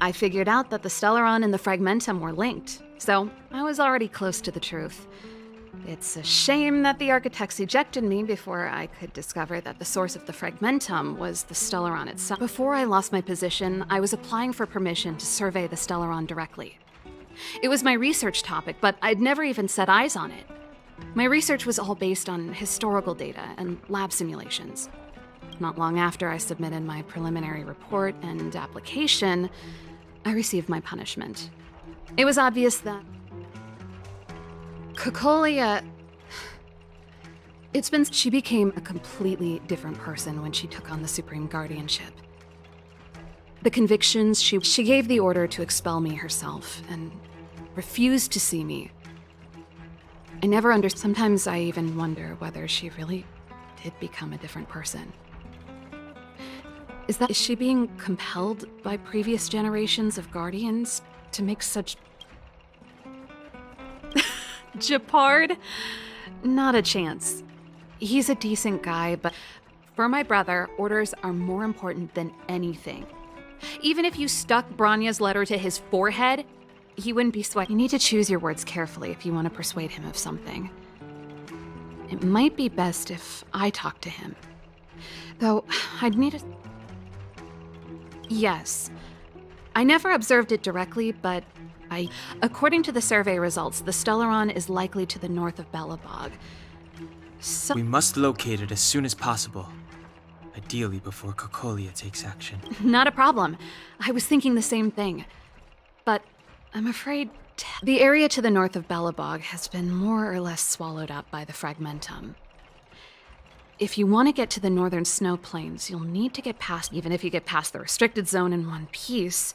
I figured out that the Stellaron and the Fragmentum were linked, so I was already close to the truth. It's a shame that the architects ejected me before I could discover that the source of the Fragmentum was the Stellaron itself. Before I lost my position, I was applying for permission to survey the Stellaron directly. It was my research topic, but I'd never even set eyes on it. My research was all based on historical data and lab simulations. Not long after I submitted my preliminary report and application, I received my punishment. It was obvious that Cocolia... She became a completely different person when she took on the Supreme Guardianship. The convictions, she gave the order to expel me herself and refused to see me. I never understood. Sometimes I even wonder whether she really did become a different person. Is she being compelled by previous generations of Guardians to make such... Japard? Not a chance. He's a decent guy, but for my brother, orders are more important than anything. Even if you stuck Bronya's letter to his forehead, he wouldn't be sweating. You need to choose your words carefully if you want to persuade him of something. It might be best if I talk to him. Though, I'd need a... Yes. I never observed it directly, but according to the survey results, the Stellaron is likely to the north of Belobog. So... We must locate it as soon as possible. Ideally before Cocolia takes action. Not a problem. I was thinking the same thing. But I'm afraid the area to the north of Belobog has been more or less swallowed up by the Fragmentum. If you want to get to the northern snow plains, you'll need to get past, even if you get past the restricted zone in one piece.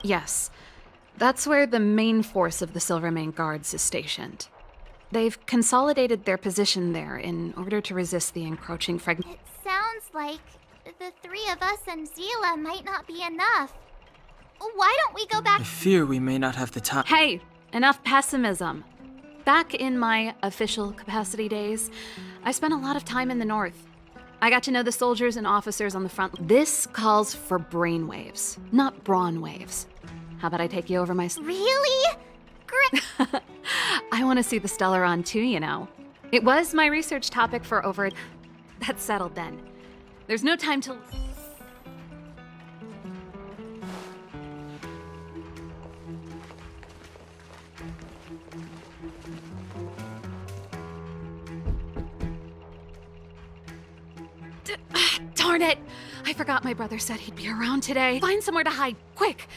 Yes, that's where the main force of the Silvermane Guards is stationed. They've consolidated their position there in order to resist the encroaching fragment. It sounds like the three of us and Zila might not be enough. Why don't we go back? I fear we may not have the time. Hey, enough pessimism. Back in my official capacity days, I spent a lot of time in the north. I got to know the soldiers and officers on the front. This calls for brainwaves, not brawn waves. How about I take you over my... Really? Great. I want to see the Stellaron too, you know. It was my research topic for over... That's settled then. There's no time to... Darn it! I forgot my brother said he'd be around today. Find somewhere to hide, quick!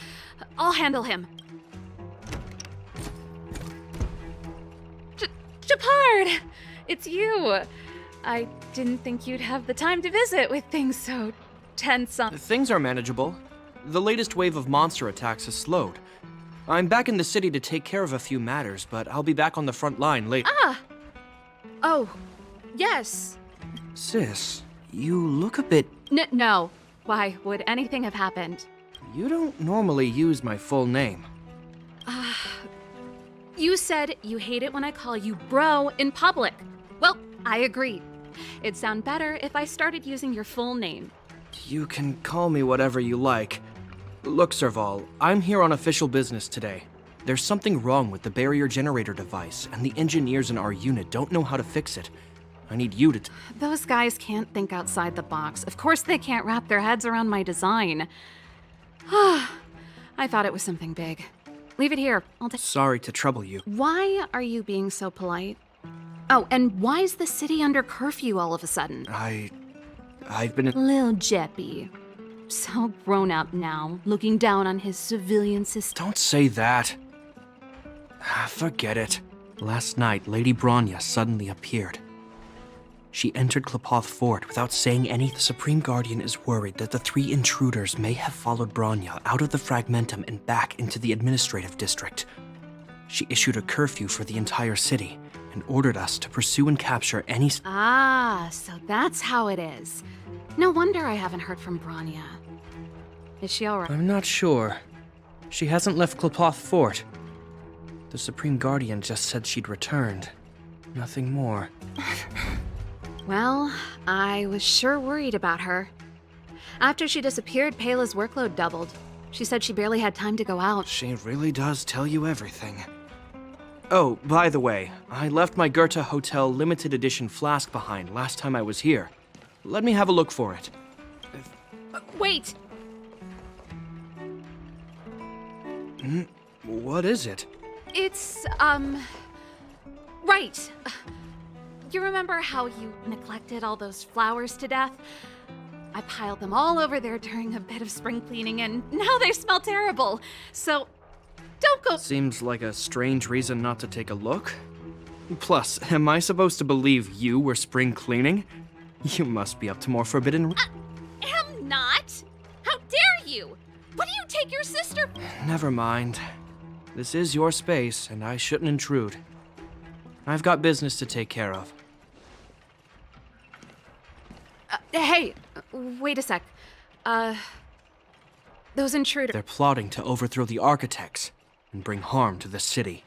I'll handle him. Japard! It's you! I didn't think you'd have the time to visit with things so tense on... Things are manageable. The latest wave of monster attacks has slowed. I'm back in the city to take care of a few matters, but I'll be back on the front line later. Ah! Oh, yes. Sis, you look a bit... No. Why would anything have happened? You don't normally use my full name. You said you hate it when I call you bro in public. Well, I agree. It'd sound better if I started using your full name. You can call me whatever you like. Look, Serval, I'm here on official business today. There's something wrong with the barrier generator device, and the engineers in our unit don't know how to fix it. I need you to... Those guys can't think outside the box. Of course they can't wrap their heads around my design. I thought it was something big. Leave it here. I'll take... Sorry to trouble you. Why are you being so polite? Oh, and why is the city under curfew all of a sudden? I've been... Lil Jeppy. So grown up now, looking down on his civilian sister. Don't say that. Forget it. Last night, Lady Bronya suddenly appeared. She entered Klapoth Fort without saying anything. The Supreme Guardian is worried that the 3 intruders may have followed Bronya out of the Fragmentum and back into the administrative district. She issued a curfew for the entire city and ordered us to pursue and capture any... Ah, so that's how it is. No wonder I haven't heard from Bronya. Is she alright? I'm not sure. She hasn't left Klapoth Fort. The Supreme Guardian just said she'd returned. Nothing more. Well, I was sure worried about her. After she disappeared, Pela's workload doubled. She said she barely had time to go out. She really does tell you everything. Oh, by the way, I left my Goethe Hotel limited edition flask behind last time I was here. Let me have a look for it. Wait! What is it? It's, right. You remember how you neglected all those flowers to death? I piled them all over there during a bit of spring cleaning, and now they smell terrible. So, don't go... Seems like a strange reason not to take a look. Plus, am I supposed to believe you were spring cleaning? You must be up to more forbidden... Am not! How dare you! What do you take your sister... Never mind. This is your space, and I shouldn't intrude. I've got business to take care of. Hey, wait a sec. Those intruders... They're plotting to overthrow the architects and bring harm to the city.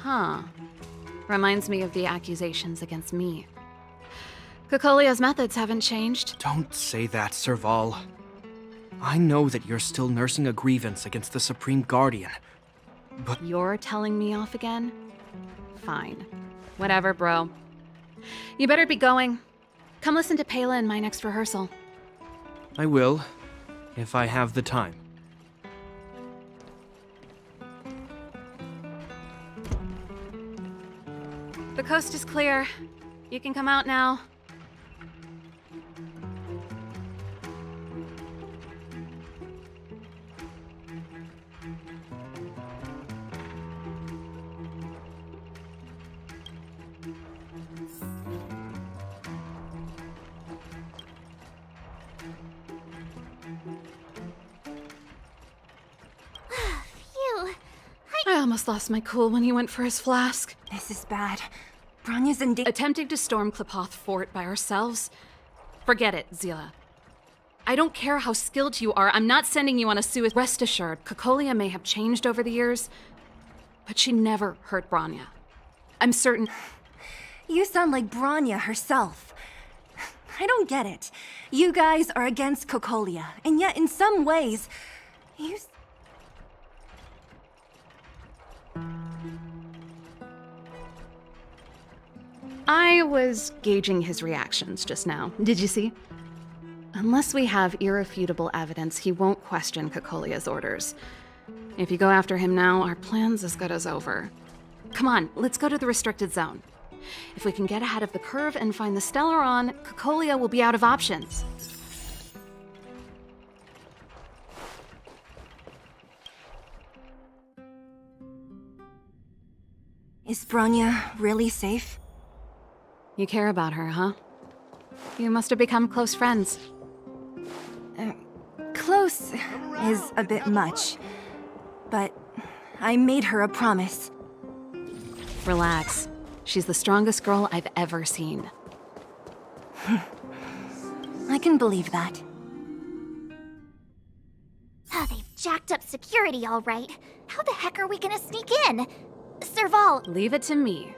Huh. Reminds me of the accusations against me. Kokolia's methods haven't changed. Don't say that, Serval. I know that you're still nursing a grievance against the Supreme Guardian, but... You're telling me off again? Fine. Whatever, bro. You better be going. Come listen to Pela in my next rehearsal. I will, if I have the time. The coast is clear. You can come out now. Phew. I almost lost my cool when he went for his flask. This is bad. Bronya's in danger. Attempting to storm Klepoth Fort by ourselves? Forget it, Zila. I don't care how skilled you are, I'm not sending you on a suicide. Rest assured, Kokolia may have changed over the years, but she never hurt Bronya. I'm certain. You sound like Bronya herself. I don't get it. You guys are against Kokolia, and yet in some ways, you... I was gauging his reactions just now. Did you see? Unless we have irrefutable evidence, he won't question Kokolia's orders. If you go after him now, our plan's as good as over. Come on, let's go to the restricted zone. If we can get ahead of the curve and find the Stellaron, Kokolia will be out of options. Is Bronya really safe? You care about her, huh? You must have become close friends. Close is a bit much, but I made her a promise. Relax. She's the strongest girl I've ever seen. I can believe that. Oh, they've jacked up security all right. How the heck are we gonna sneak in? Serval, Leave it to me.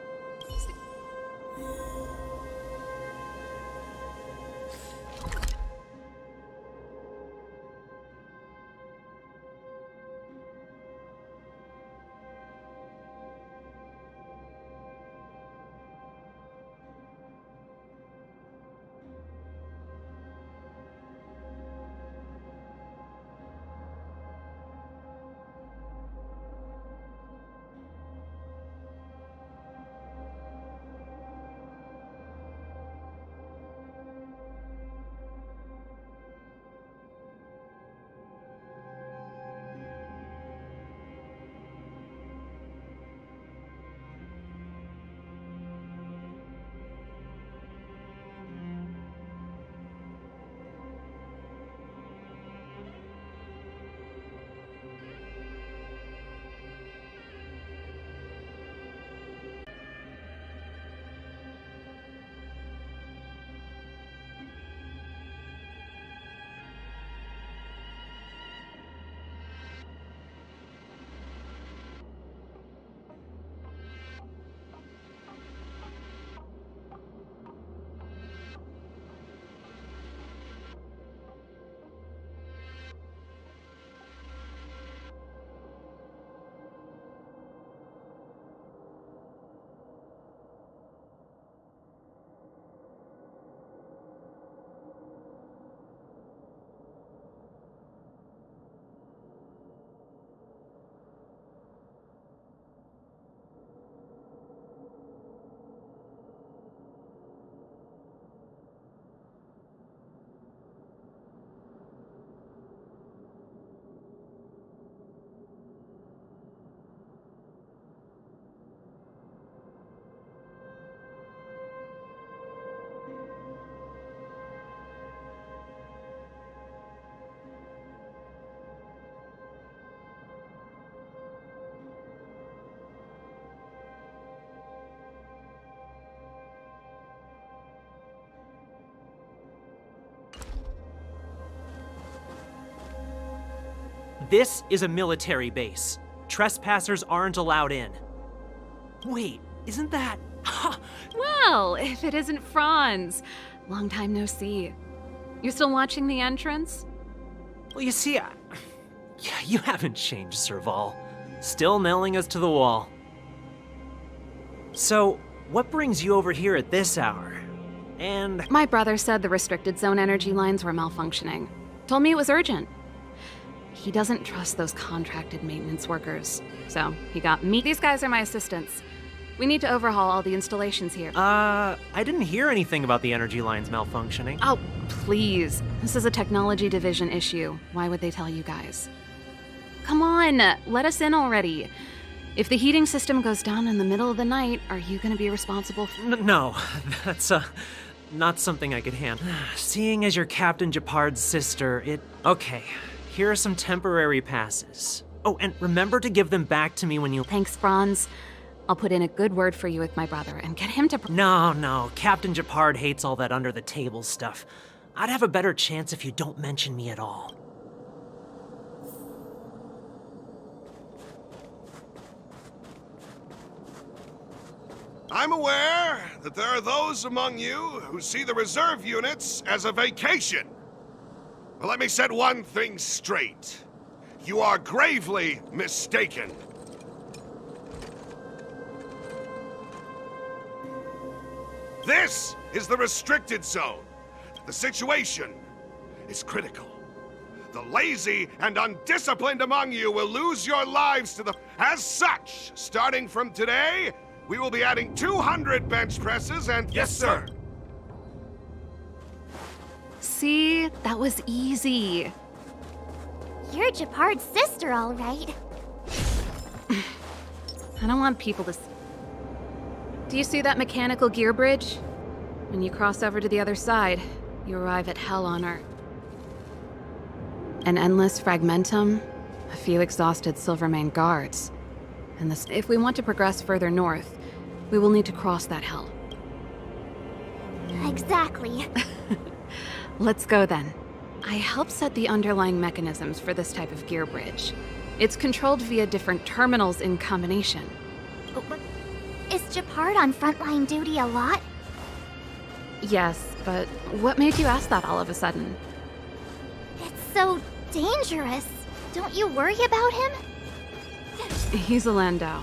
This is a military base. Trespassers aren't allowed in. Wait, isn't that... Well, if it isn't Franz. Long time no see. You're still watching the entrance? Well, you see, you haven't changed, Serval. Still nailing us to the wall. So, what brings you over here at this hour? And... My brother said the restricted zone energy lines were malfunctioning. Told me it was urgent. He doesn't trust those contracted maintenance workers. So, he got me. These guys are my assistants. We need to overhaul all the installations here. I didn't hear anything about the energy lines malfunctioning. Oh, please. This is a technology division issue. Why would they tell you guys? Come on, let us in already. If the heating system goes down in the middle of the night, are you gonna be responsible for— No, that's, not something I could handle. Seeing as you're Captain Japard's sister, Okay, here are some temporary passes. Oh, and remember to give them back to me when you— Thanks, Franz. I'll put in a good word for you with my brother and get him to— No, Captain Japard hates all that under-the-table stuff. I'd have a better chance if you don't mention me at all. I'm aware that there are those among you who see the reserve units as a vacation. But let me set one thing straight. You are gravely mistaken. This is the restricted zone. The situation is critical. The lazy and undisciplined among you will lose your lives to the... As such, starting from today, we will be adding 200 bench presses and... Yes, sir. See? That was easy. You're Japard's sister, all right. I don't want people to... Do you see that mechanical gear bridge? When you cross over to the other side, you arrive at Hell on Earth. An endless fragmentum, a few exhausted Silvermane guards. And this, if we want to progress further north, we will need to cross that Hell. Exactly. Let's go then. I helped set the underlying mechanisms for this type of gear bridge. It's controlled via different terminals in combination. Is Japard on frontline duty a lot? Yes, but what made you ask that all of a sudden? It's so dangerous. Don't you worry about him? He's a Landau.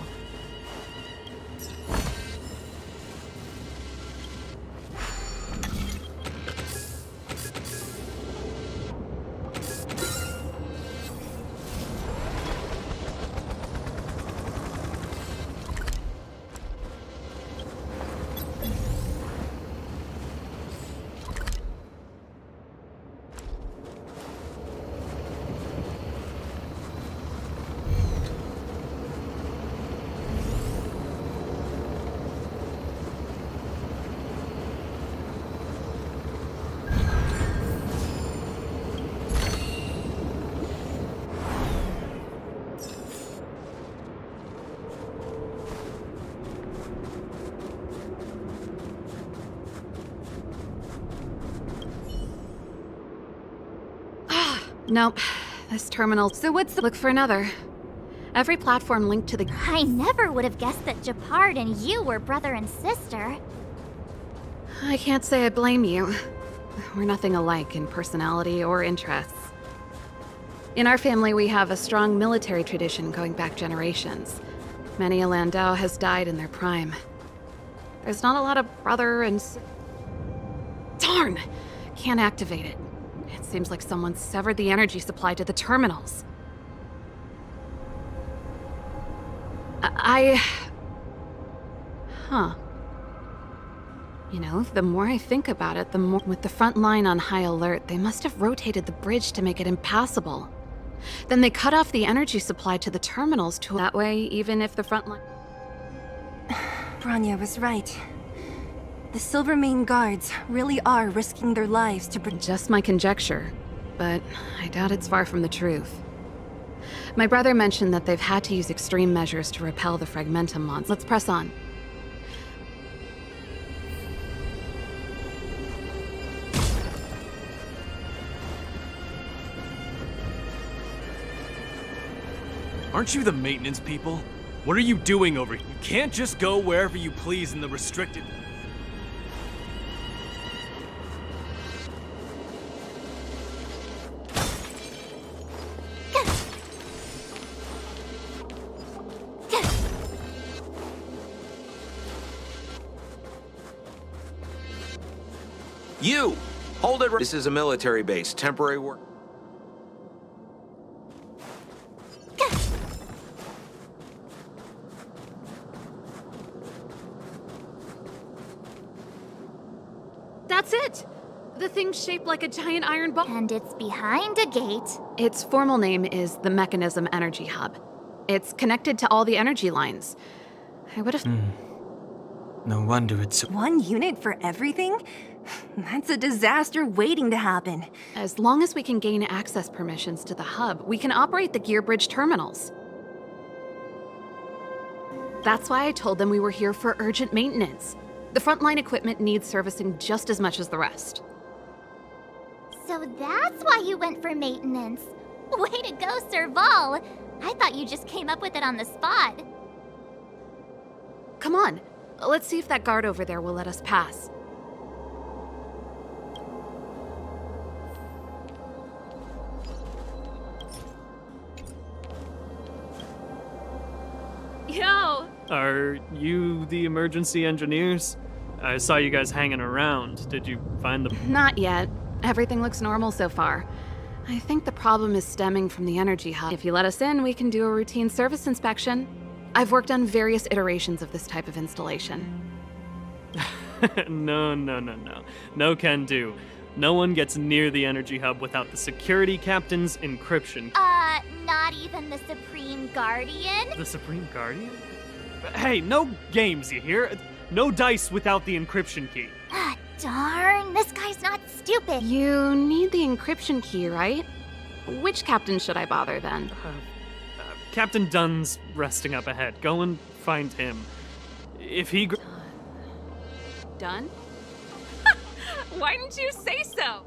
Nope. This terminal. So what's the— Look for another. Every platform linked to the— I never would have guessed that Japard and you were brother and sister. I can't say I blame you. We're nothing alike in personality or interests. In our family, we have a strong military tradition going back generations. Many a Landau has died in their prime. There's not a lot of brother and... Darn! Can't activate it. It seems like someone severed the energy supply to the terminals. Huh. You know, the more I think about it, the more... With the front line on high alert, they must have rotated the bridge to make it impassable. Then they cut off the energy supply to the terminals to... That way, even if the front line... Bronya was right. The Silvermane guards really are risking their lives to... Just my conjecture, but I doubt it's far from the truth. My brother mentioned that they've had to use extreme measures to repel the Fragmentum mons. Let's press on. Aren't you the maintenance people? What are you doing over here? You can't just go wherever you please in the restricted. You! Hold it. This is a military base. Temporary work. That's it! The thing's shaped like a giant iron ball. And it's behind a gate. Its formal name is the Mechanism Energy Hub. It's connected to all the energy lines. I would have... No wonder it's... One unit for everything? That's a disaster waiting to happen. As long as we can gain access permissions to the hub, we can operate the gear bridge terminals. That's why I told them we were here for urgent maintenance. The frontline equipment needs servicing just as much as the rest. So that's why you went for maintenance. Way to go, Serval. I thought you just came up with it on the spot. Come on, let's see if that guard over there will let us pass. Yo! Are you the emergency engineers? I saw you guys hanging around. Did you find the... Not yet. Everything looks normal so far. I think the problem is stemming from the energy hub. If you let us in, we can do a routine service inspection. I've worked on various iterations of this type of installation. No. No can do. No one gets near the energy hub without the security captain's encryption. Not even the Supreme Guardian? The Supreme Guardian? Hey, no games, you hear? No dice without the encryption key. Ah, darn, this guy's not stupid. You need the encryption key, right? Which captain should I bother then? Captain Dunn's resting up ahead. Go and find him. If he... Dunn? Why didn't you say so?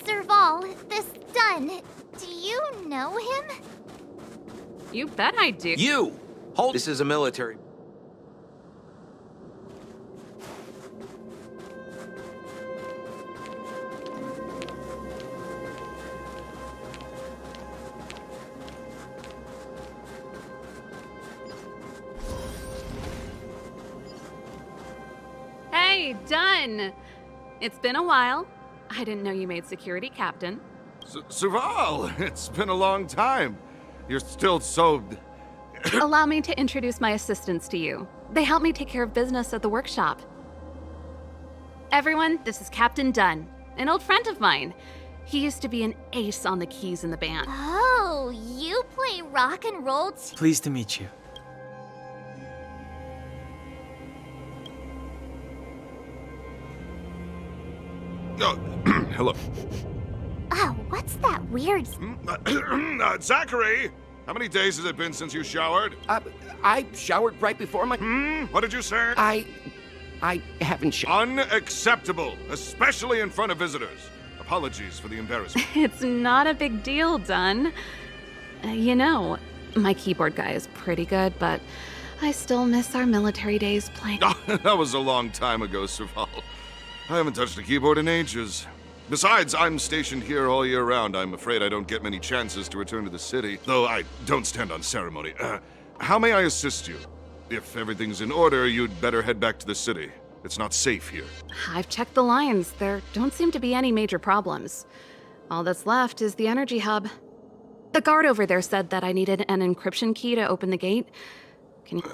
Serval, this Dunn, do you know him? You bet I do. You! Hold. This is a military. Hey, Dunn! It's been a while. I didn't know you made security captain. Serval, it's been a long time. You're still so... Allow me to introduce my assistants to you. They help me take care of business at the workshop. Everyone, this is Captain Dunn, an old friend of mine. He used to be an ace on the keys in the band. Oh, you play rock and roll too? Pleased to meet you. Oh, hello. Oh, what's that weird... Zachary! How many days has it been since you showered? I showered right before my... What did you say? I haven't showered. Unacceptable, especially in front of visitors. Apologies for the embarrassment. It's not a big deal, Dunn. You know, my keyboard guy is pretty good, but I still miss our military days playing. That was a long time ago, Serval. I haven't touched a keyboard in ages. Besides, I'm stationed here all year round. I'm afraid I don't get many chances to return to the city, though I don't stand on ceremony. How may I assist you? If everything's in order, you'd better head back to the city. It's not safe here. I've checked the lines. There don't seem to be any major problems. All that's left is the energy hub. The guard over there said that I needed an encryption key to open the gate. Can you...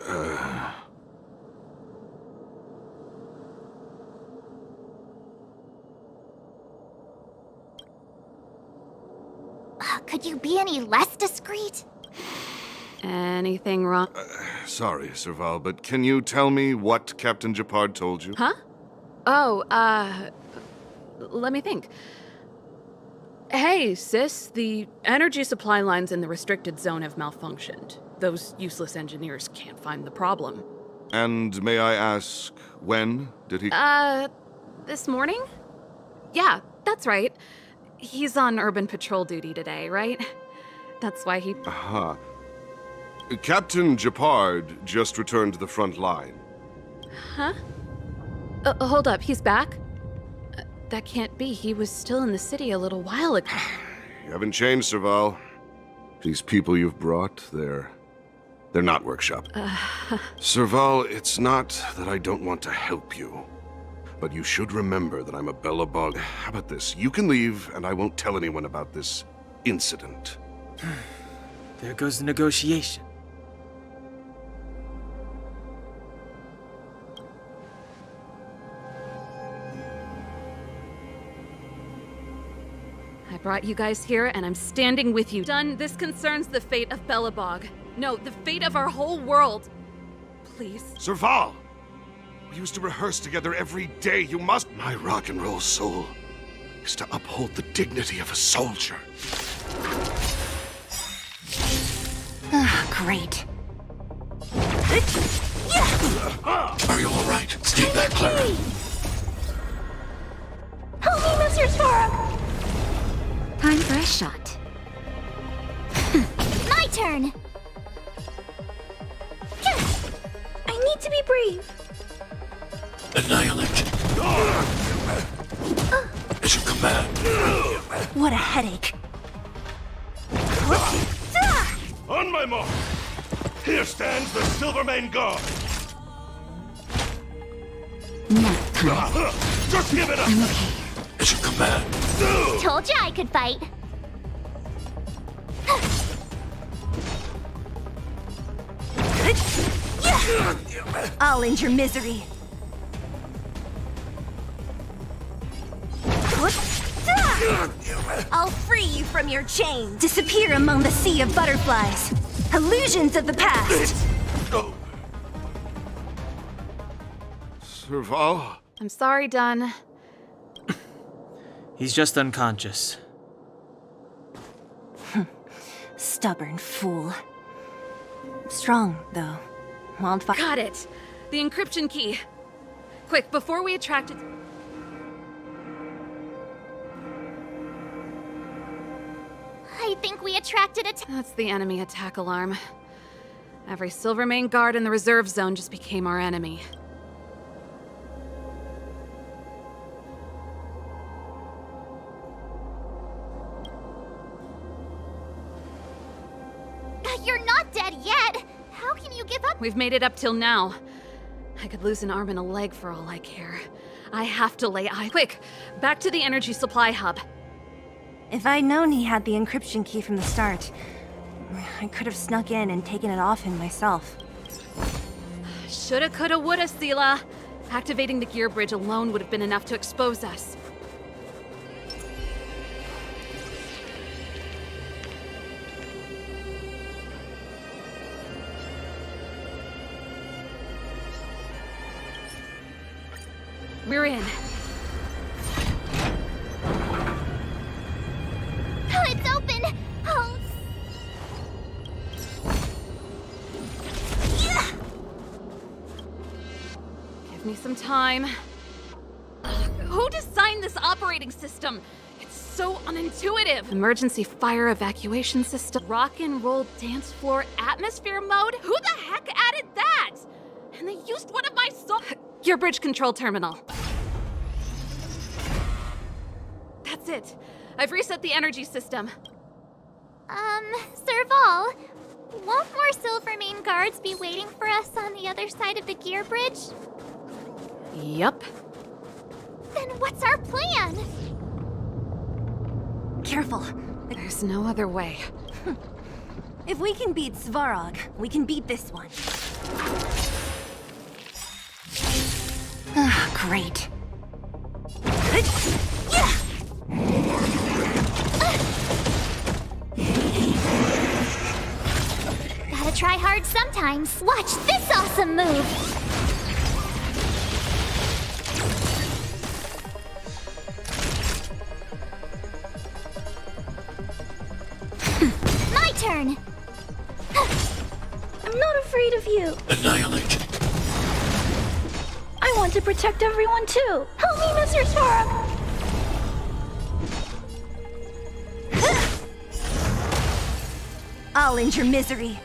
Could you be any less discreet? Anything wrong? Sorry, Serval, but can you tell me what Captain Japard told you? Huh? Oh, let me think. Hey, sis, the energy supply lines in the restricted zone have malfunctioned. Those useless engineers can't find the problem. And may I ask, when did he... This morning? Yeah, that's right. He's on urban patrol duty today, right? That's why he... Aha. Captain Japard just returned to the front line. Huh? Hold up, he's back? That can't be. He was still in the city a little while ago. You haven't changed, Serval. These people you've brought, they're not workshop. Serval, it's not that I don't want to help you. But you should remember that I'm a Bellabog. How about this? You can leave, and I won't tell anyone about this incident. There goes the negotiation. I brought you guys here, and I'm standing with you. Done. This concerns the fate of Bellabog. No, the fate of our whole world. Please. Serval! We used to rehearse together every day. You must... My rock and roll soul is to uphold the dignity of a soldier. Great. Are you all right? Stay back, Clara. Help me, Mr. Sparrow! Time for a shot. My turn! I need to be brave. Annihilate. It's your command. What a headache. On my mark! Here stands the Silvermane Guard! Nap time. Just give it up! I'm okay. It's your command. Told you I could fight. I'll end your misery. I'll free you from your chains. Disappear among the sea of butterflies. Illusions of the past. Serval? I'm sorry, Dunn. He's just unconscious. Stubborn fool. Strong, though. Wildfire. Got it! The encryption key. Quick, before we attract it... I think we attracted a... That's the enemy attack alarm. Every Silvermane guard in the reserve zone just became our enemy. You're not dead yet! How can you give up? We've made it up till now. I could lose an arm and a leg for all I care. I have to lay eyes. Quick, back to the energy supply hub. If I'd known he had the encryption key from the start, I could have snuck in and taken it off him myself. Shoulda, coulda, woulda, Sela. Activating the gear bridge alone would have been enough to expose us. We're in. It's open! Oh. Give me some time. Who designed this operating system? It's so unintuitive. Emergency fire evacuation system. Rock and roll dance floor atmosphere mode? Who the heck added that? And they used one of my Gear bridge control terminal. That's it. I've reset the energy system. Serval, won't more Silvermane guards be waiting for us on the other side of the gear bridge? Yup. Then what's our plan? Careful. There's no other way. If we can beat Svarog, we can beat this one. Great. Gotta try hard sometimes. Watch this awesome move! afraid of you. Annihilate. I want to protect everyone too. Help me, Mr. Star. I'll end your misery.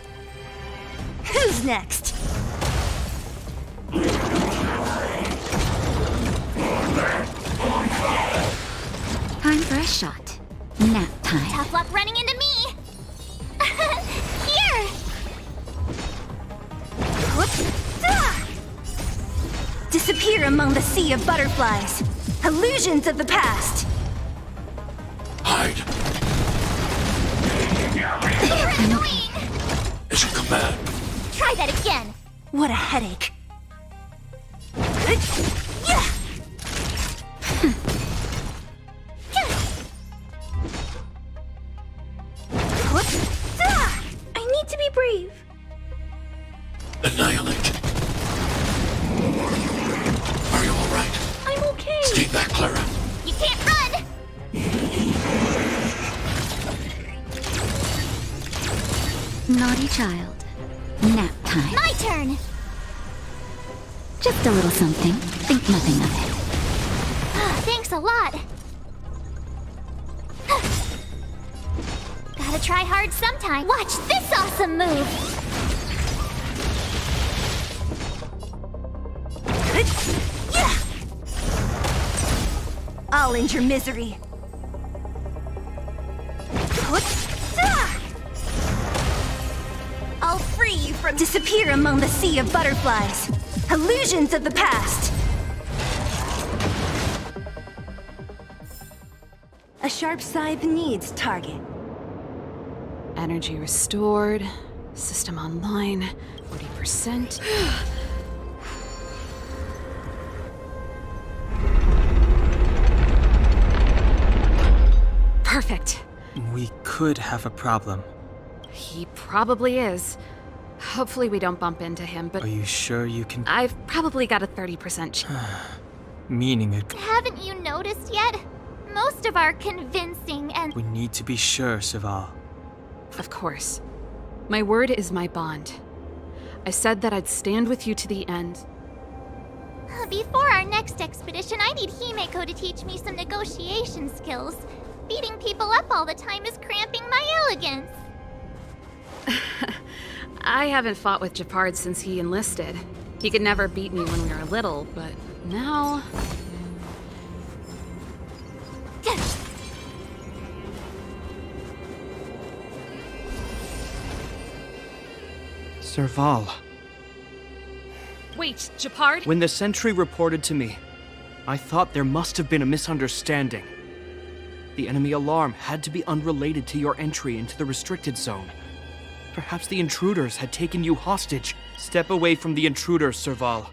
Who's next? Time for a shot. Nap time. Tough luck running into me! Here! Disappear among the sea of butterflies. Illusions of the past. Hide. You're annoying! It's a command. Try that again. What a headache. I need to be brave. Annihilate. Are you alright? I'm okay. Stay back, Clara. You can't run! Naughty child. Nap time. My turn! Just a little something. Think nothing of it. Thanks a lot. Gotta try hard sometime. Watch this awesome move! I'll end your misery. I'll free you from disappear among the sea of butterflies. Illusions of the past. A sharp scythe needs target. Energy restored. System online. 40%. Perfect. We could have a problem. He probably is. Hopefully we don't bump into him, but Are you sure you can? I've probably got a 30% chance. Meaning it. Haven't you noticed yet? Most of our convincing and... We need to be sure, Saval. Of course. My word is my bond. I said that I'd stand with you to the end. Before our next expedition, I need Himeko to teach me some negotiation skills. Beating people up all the time is cramping my elegance. I haven't fought with Japard since he enlisted. He could never beat me when we were little, but now... Serval. Wait, Japard? When the sentry reported to me, I thought there must have been a misunderstanding. The enemy alarm had to be unrelated to your entry into the restricted zone. Perhaps the intruders had taken you hostage. Step away from the intruders, Serval.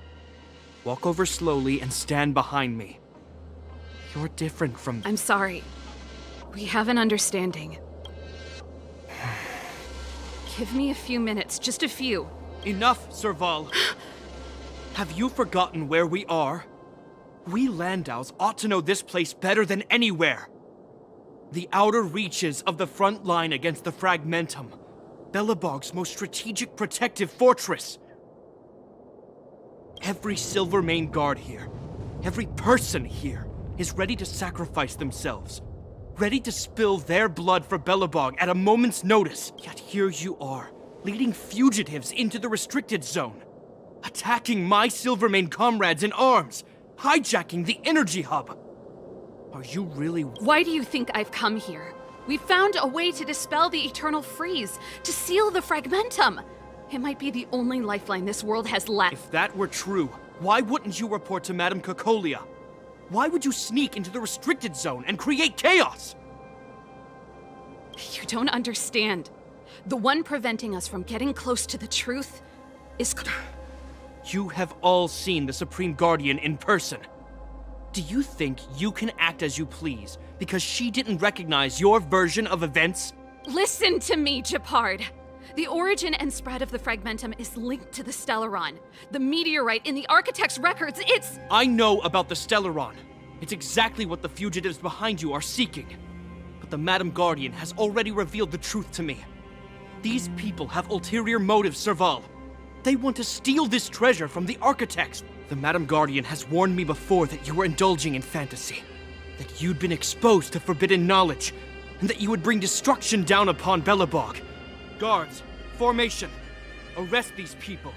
Walk over slowly and stand behind me. You're different from... I'm sorry. We have an understanding. Give me a few minutes, just a few. Enough, Serval. Have you forgotten where we are? We Landaus ought to know this place better than anywhere. The outer reaches of the front line against the Fragmentum. Belobog's most strategic protective fortress. Every Silvermane guard here, every person here, is ready to sacrifice themselves. Ready to spill their blood for Belobog at a moment's notice. Yet here you are, leading fugitives into the restricted zone. Attacking my Silvermane comrades in arms. Hijacking the energy hub. Are you really... Why do you think I've come here? We found a way to dispel the eternal freeze, to seal the Fragmentum. It might be the only lifeline this world has left. If that were true, why wouldn't you report to Madame Cocolia? Why would you sneak into the restricted zone and create chaos? You don't understand. The one preventing us from getting close to the truth is... You have all seen the Supreme Guardian in person. Do you think you can act as you please because she didn't recognize your version of events? Listen to me, Japard. The origin and spread of the Fragmentum is linked to the Stellaron. The meteorite in the Architect's records, it's... I know about the Stellaron. It's exactly what the fugitives behind you are seeking. But the Madam Guardian has already revealed the truth to me. These people have ulterior motives, Serval. They want to steal this treasure from the architects. The Madam Guardian has warned me before that you were indulging in fantasy, that you'd been exposed to forbidden knowledge, and that you would bring destruction down upon Belobog. Guards, formation, arrest these people.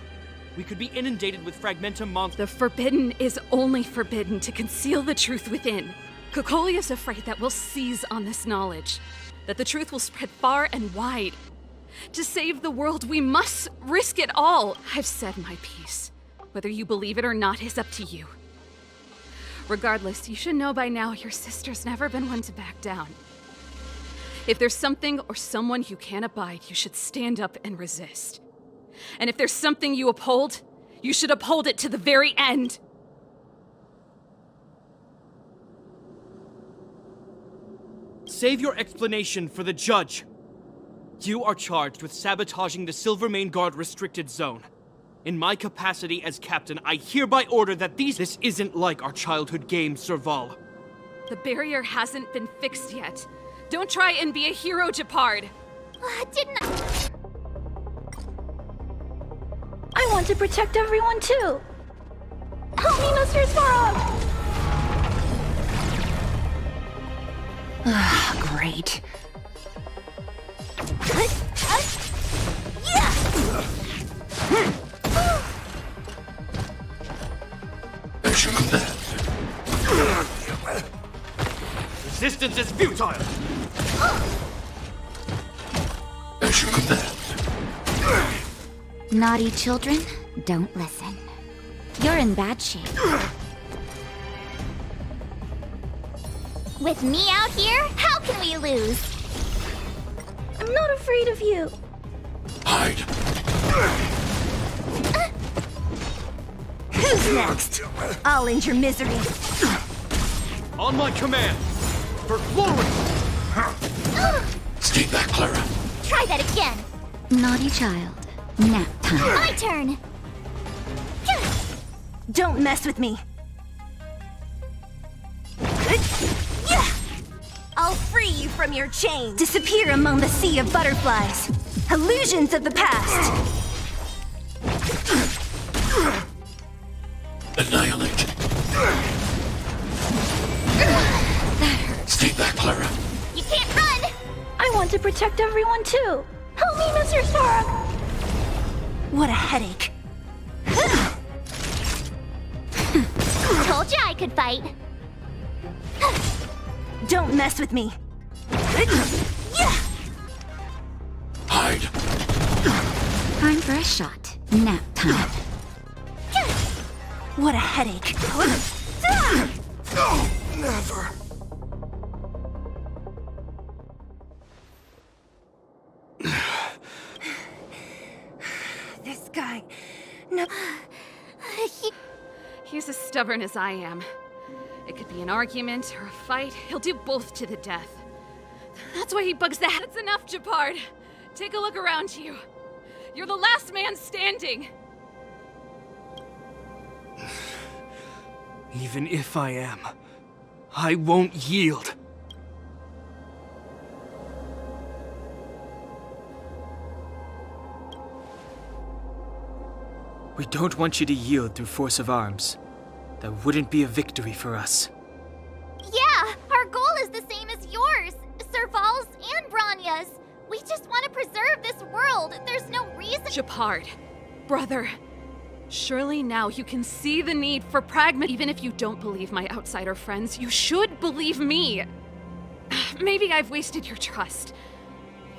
We could be inundated with fragmentum monsters. The forbidden is only forbidden to conceal the truth within. Kokoli is afraid that we'll seize on this knowledge, that the truth will spread far and wide. To save the world, we must risk it all. I've said my piece. Whether you believe it or not is up to you. Regardless, you should know by now your sister's never been one to back down. If there's something or someone you can't abide, you should stand up and resist. And if there's something you uphold, you should uphold it to the very end. Save your explanation for the judge. You are charged with sabotaging the Silvermane Guard restricted zone. In my capacity as captain, I hereby order that This isn't like our childhood game, Serval. The barrier hasn't been fixed yet. Don't try and be a hero, Japard. I want to protect everyone too. Help me, Mr. Svarog! Great. As you command. Resistance is futile! As you command. Naughty children, don't listen. You're in bad shape. With me out here, how can we lose? I'm not afraid of you. Hide. Who's next? I'll end your misery. On my command! For glory! Stay back, Clara. Try that again. Naughty child. Nap time. My turn. Don't mess with me. I'll free you from your chains. Disappear among the sea of butterflies. Illusions of the past. Annihilate. Stay back, Clara. You can't run. I want to protect everyone too. Help me, Mr. Svarog! What a headache. Told you I could fight. Don't mess with me. Hide. Time for a shot. Nap time. What a headache. No, never. This guy. No. He's as stubborn as I am. It could be an argument or a fight. He'll do both to the death. That's why he bugs the heads. Enough, Japard. Take a look around you. You're the last man standing. Even if I am, I won't yield. We don't want you to yield through force of arms. That wouldn't be a victory for us. Yeah, our goal is the same as yours, Serval's and Branya's. We just want to preserve this world. There's no reason. Japard, brother, surely now you can see the need for pragmatism. Even if you don't believe my outsider friends, you should believe me. Maybe I've wasted your trust.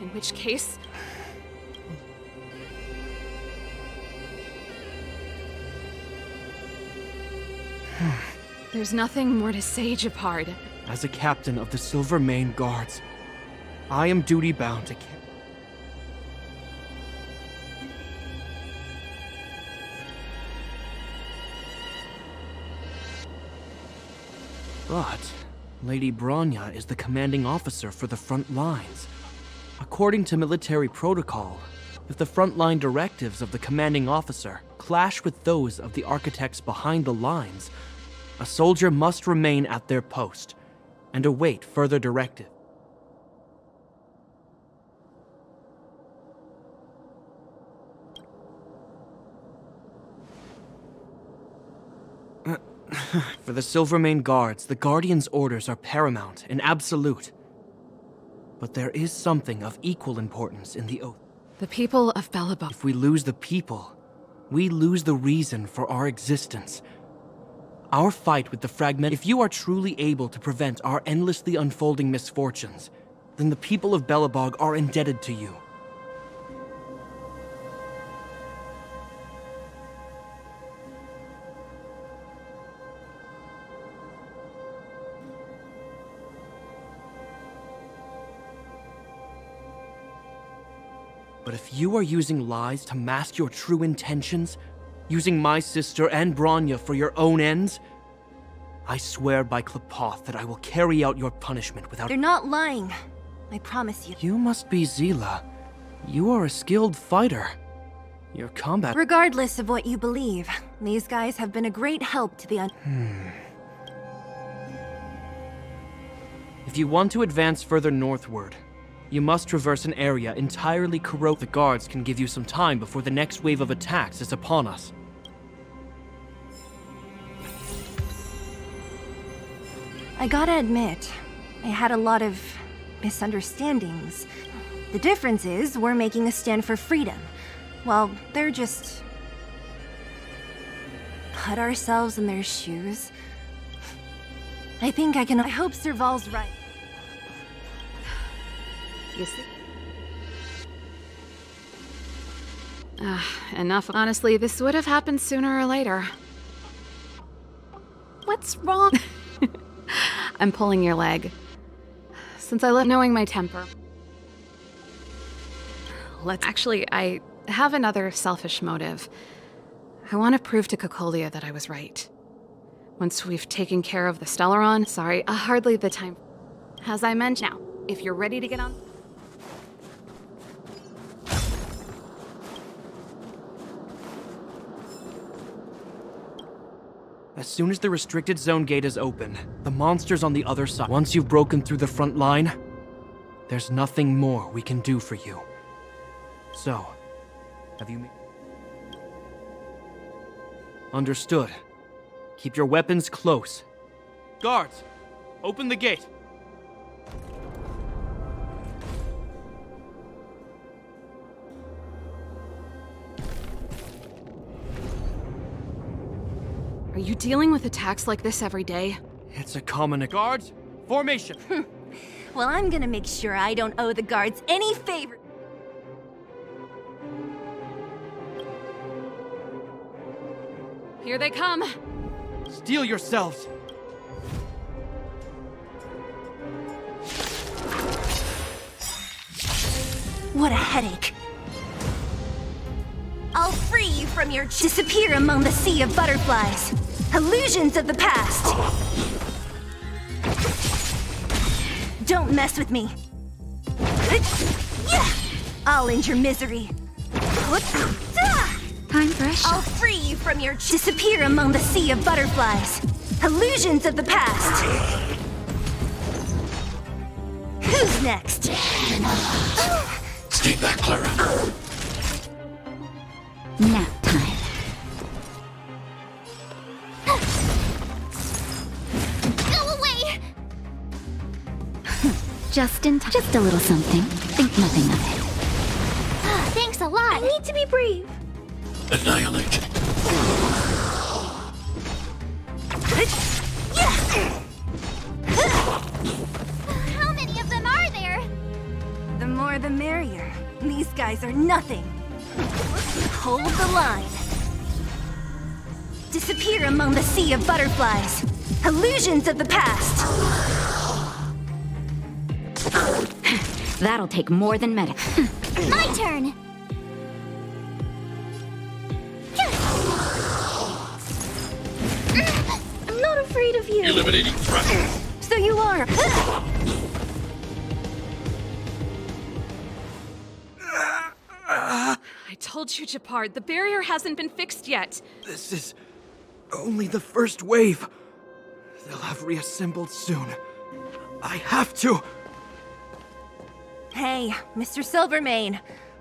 In which case... There's nothing more to say, Japard. As a captain of the Silvermane Guards, I am duty-bound to But Lady Branya is the commanding officer for the front lines. According to military protocol, if the frontline directives of the commanding officer clash with those of the architects behind the lines, a soldier must remain at their post and await further directive. For the Silvermane Guards, the Guardian's orders are paramount and absolute. But there is something of equal importance in the oath. The people of Belobog. If we lose the people, we lose the reason for our existence. Our fight with the fragment. If you are truly able to prevent our endlessly unfolding misfortunes, then the people of Belobog are indebted to you. But if you are using lies to mask your true intentions, using my sister and Bronya for your own ends, I swear by Klepoth that I will carry out your punishment without— They're not lying. I promise you. You must be Zila. You are a skilled fighter. Your combat— Regardless of what you believe, these guys have been a great help to the If you want to advance further northward, you must traverse an area entirely corroded. The guards can give you some time before the next wave of attacks is upon us. I gotta admit, I had a lot of misunderstandings. The difference is, we're making a stand for freedom, while they're just... put ourselves in their shoes. I think I can... I hope Serval's right. You see? Enough. Honestly, this would have happened sooner or later. What's wrong? I'm pulling your leg. Since I love knowing my temper. Actually, I have another selfish motive. I want to prove to Cocolia that I was right. Once we've taken care of the Stellaron, sorry, hardly the time. As I mentioned, now, if you're ready to get on... As soon as the restricted zone gate is open, the monster's on the other side. Once you've broken through the front line, there's nothing more we can do for you. So, have you... Understood. Keep your weapons close. Guards, open the gate. Are you dealing with attacks like this every day? It's a common... Guards, formation! Well, I'm gonna make sure I don't owe the guards any favor. Here they come! Steel yourselves! What a headache. I'll free you from your... disappear among the sea of butterflies. Illusions of the past. Don't mess with me. I'll end your misery. Time for a shot. I'll free you from your... disappear among the sea of butterflies. Illusions of the past. Who's next? Stay back, Clara. Nap time. Go away! Just in time. Just a little something. Think nothing of it. Thanks a lot. I need to be brave. Annihilate. How many of them are there? The more the merrier. These guys are nothing. Hold the line. Disappear among the sea of butterflies. Illusions of the past. That'll take more than medic. My turn. I'm not afraid of you. Eliminating threat. So you are. I told you, Japard, the barrier hasn't been fixed yet. This is only the first wave. They'll have reassembled soon. I have to. Hey, Mr. Silvermane.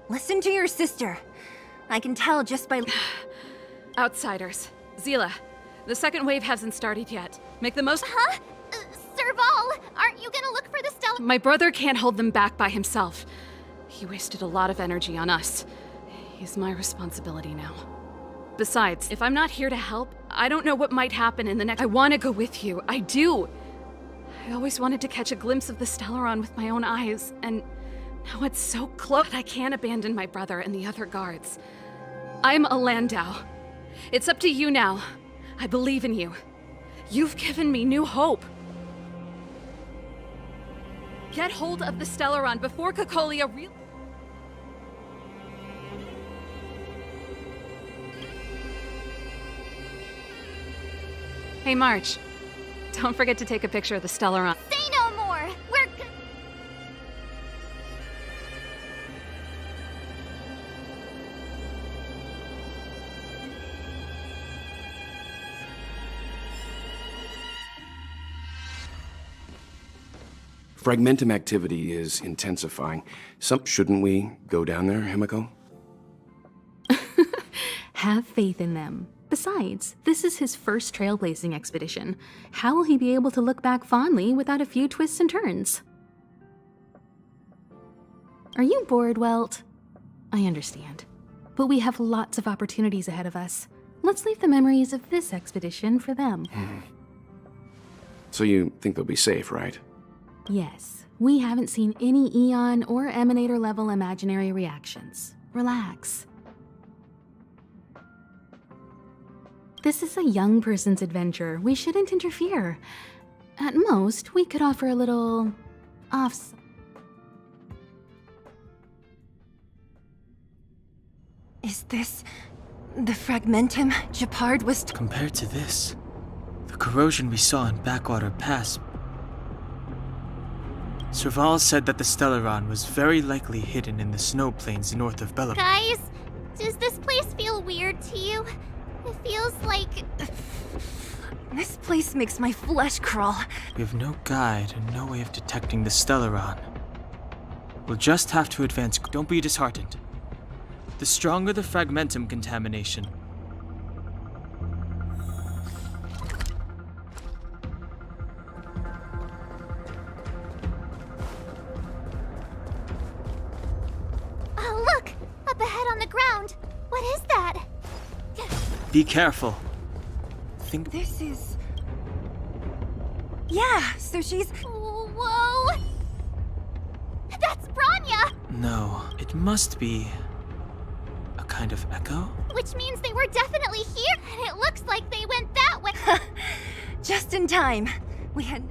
Listen to your sister. I can tell just by... Outsiders. Zila, The second wave hasn't started yet. Make the most— Huh? Serval, aren't you gonna look for the Stellar— My brother can't hold them back by himself. He wasted a lot of energy on us. He's my responsibility now. Besides, if I'm not here to help, I don't know what might happen in the next— I want to go with you. I do. I always wanted to catch a glimpse of the Stellaron with my own eyes, and now it's so close. I can't abandon my brother and the other guards. I'm a Landau. It's up to you now. I believe in you. You've given me new hope. Get hold of the Stellaron before Cocolia really— Hey, March. Don't forget to take a picture of the Stellaron. Say no more! We're— Fragmentum activity is intensifying. Shouldn't we go down there, Himiko? Have faith in them. Besides, this is his first trailblazing expedition. How will he be able to look back fondly without a few twists and turns? Are you bored, Welt? I understand. But we have lots of opportunities ahead of us. Let's leave the memories of this expedition for them. So you think they'll be safe, right? Yes, we haven't seen any Eon or Emanator level imaginary reactions. Relax. This is a young person's adventure. We shouldn't interfere. At most, we could offer a little off. Is this the Fragmentum Japard was— Compared to this, the corrosion we saw in Backwater Pass— Serval said that the Stellaron was very likely hidden in the snow plains north of Bella. Guys, does this place feel weird to you? It feels like— This place makes my flesh crawl. We have no guide and no way of detecting the Stellaron. We'll just have to advance. Don't be disheartened. The stronger the Fragmentum contamination, Oh, look! Up ahead on the ground! What is that? be careful. This is— Yeah, so she's— Whoa! That's Bronya! No, it must be a kind of echo? Which means they were definitely here, and it looks like they went that way. Just in time. We had—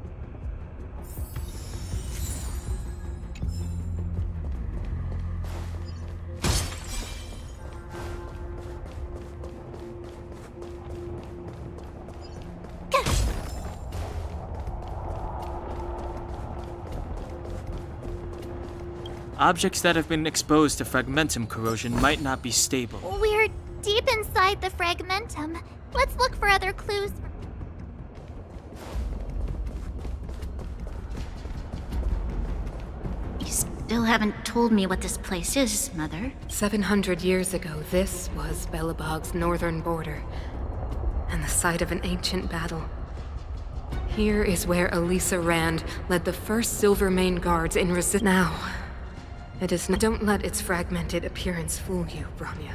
Objects that have been exposed to Fragmentum corrosion might not be stable. We're deep inside the Fragmentum. Let's look for other clues. You still haven't told me what this place is, Mother. 700 years ago, this was Belobog's northern border, and the site of an ancient battle. Here is where Elisa Rand led the first Silvermane guards in resistance. Now, it is not— Don't let its fragmented appearance fool you, Bronya.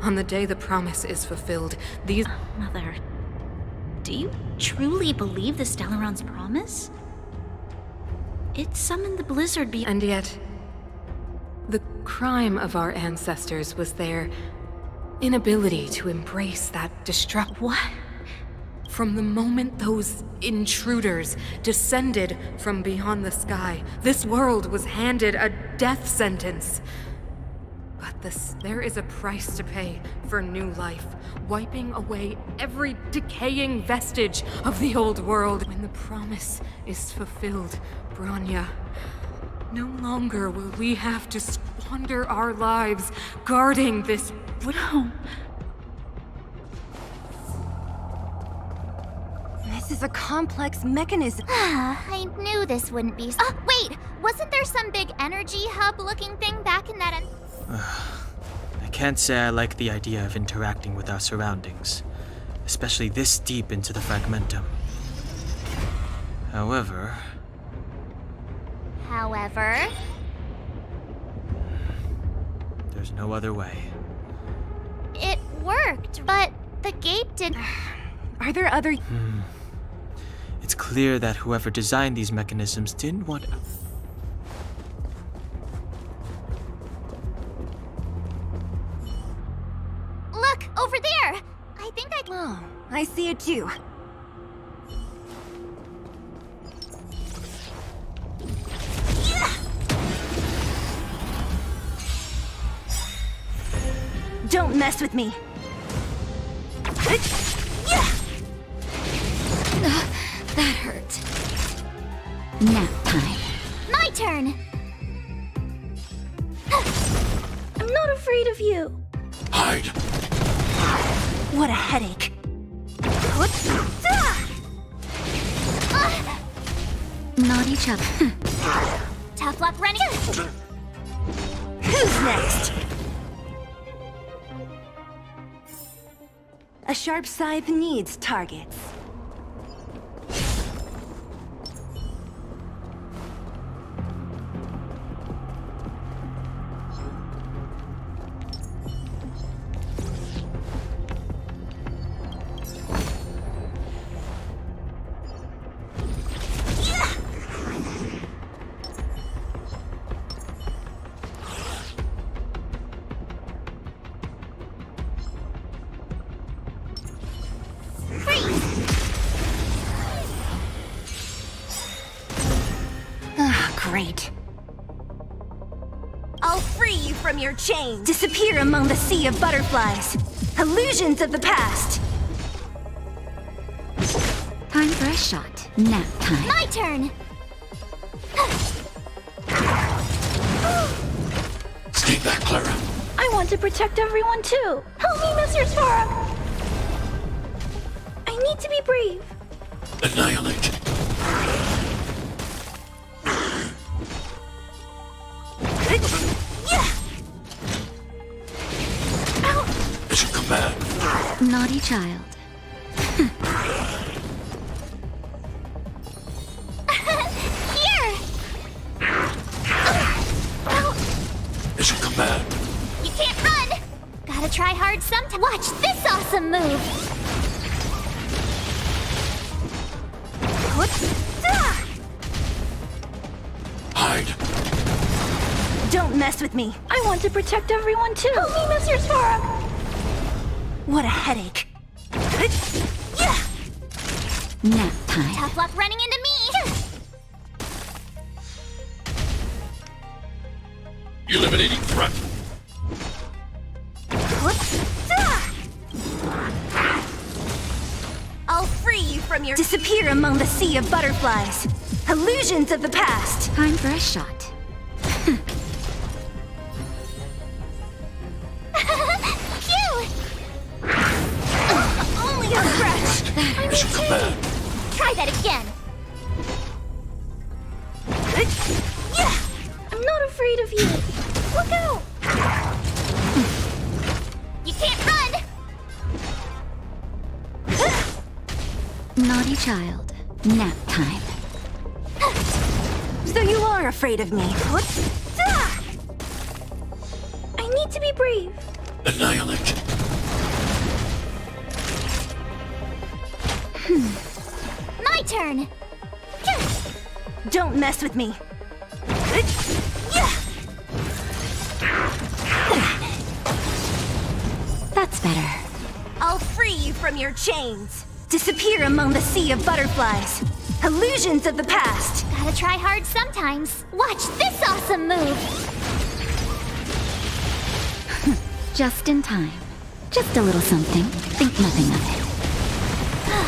On the day the promise is fulfilled, these— Mother, do you truly believe the Stellaron's promise? It summoned the blizzard And yet, the crime of our ancestors was their inability to embrace that destruction. What? From the moment those intruders descended from beyond the sky, this world was handed a death sentence. But there is a price to pay for new life, wiping away every decaying vestige of the old world. When the promise is fulfilled, Bronya, no longer will we have to squander our lives guarding this— No. This is a complex mechanism. I knew this wouldn't be— wait! Wasn't there some big energy hub-looking thing back in that— I can't say I like the idea of interacting with our surroundings, especially this deep into the fragmentum. However, there's no other way. It worked, but the gate did. Are there other... It's clear that whoever designed these mechanisms didn't want... Look, over there! I think I... Oh, I see it too. Don't mess with me. That hurt. Nap time. My turn! I'm not afraid of you. Hide. What a headache. Not each other. Tough luck running. Who's next? A sharp scythe needs targets. Great. I'll free you from your chains. Disappear among the sea of butterflies. Illusions of the past. Time for a shot. Nap time. My turn! Stay back, Clara. I want to protect everyone too. Help me, Mr. Sparrow. I need to be brave. Annihilate. Mission command. Naughty child. Here! Mission command. You can't run! Gotta try hard sometime. Watch this awesome move! Hide. Don't mess with me. I want to protect everyone too. Help me, Mr. Sparrow. What a headache. Nap time. Tough luck running into me! Eliminating threat. I'll free you from your... Disappear among the sea of butterflies. Illusions of the past. Time for a shot. Only a scratch. Mission command. Try that again! I'm not afraid of you. Look out! You can't run! Naughty child. Nap time. So you are afraid of me. I need to be brave. Annihilate. My turn! Don't mess with me. That's better. I'll free you from your chains. Disappear among the sea of butterflies. Illusions of the past. Gotta try hard sometimes. Watch this awesome move! Just in time. Just a little something. Think nothing of it.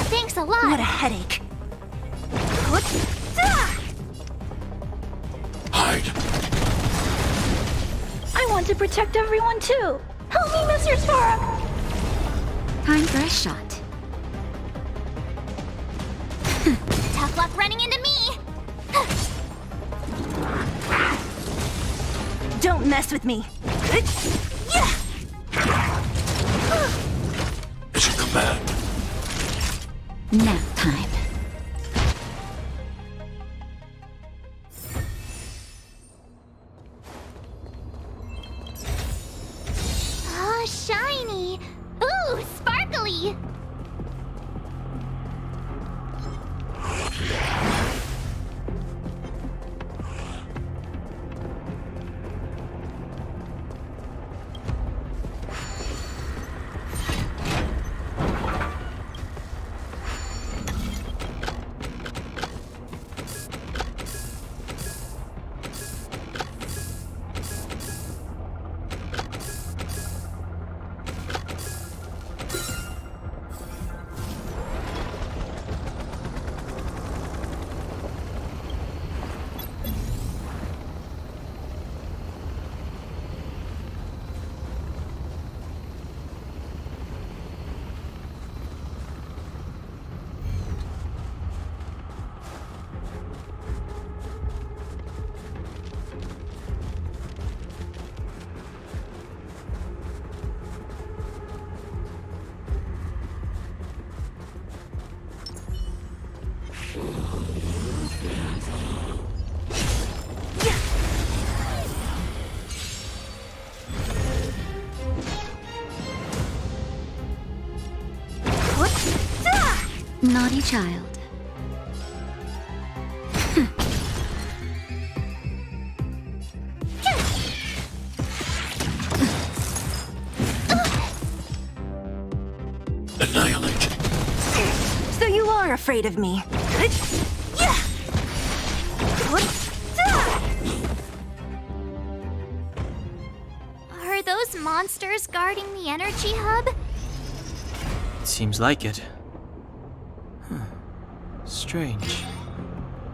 Thanks a lot! What a headache. Hide. I want to protect everyone too. Help me, Mr. Sparrow. Time for a shot. Tough luck running into me! Don't mess with me. Mission command. Nap time. Oh, shiny! Ooh, sparkly! Naughty child. Annihilate. So you are afraid of me. Are those monsters guarding the energy hub? It seems like it. Huh. Strange.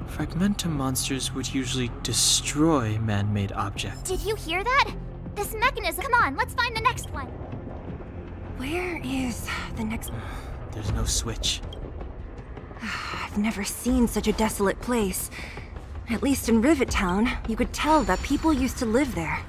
Fragmentum monsters would usually destroy man-made objects. Did you hear that? This mechanism. Come on, let's find the next one. Where is the next... There's no switch. I've never seen such a desolate place. At least in Rivet Town, you could tell that people used to live there.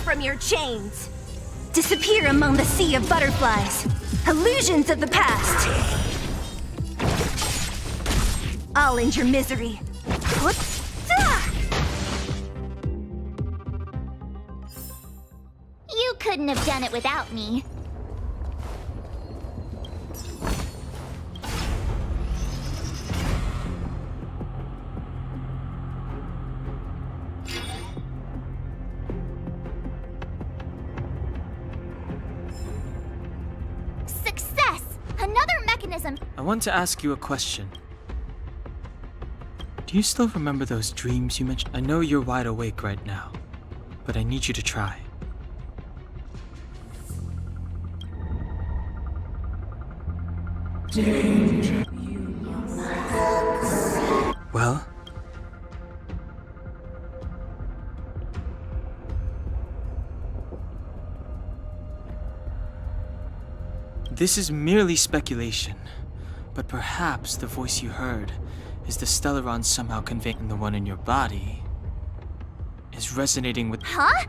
from your chains! Disappear among the sea of butterflies! Illusions of the past! I'll end your misery. You couldn't have done it without me. Success! Another mechanism! I want to ask you a question. Do you still remember those dreams you mentioned? I know you're wide awake right now, but I need you to try. Well? This is merely speculation, but perhaps the voice you heard is the Stellaron somehow conveying the one in your body is resonating with— Huh?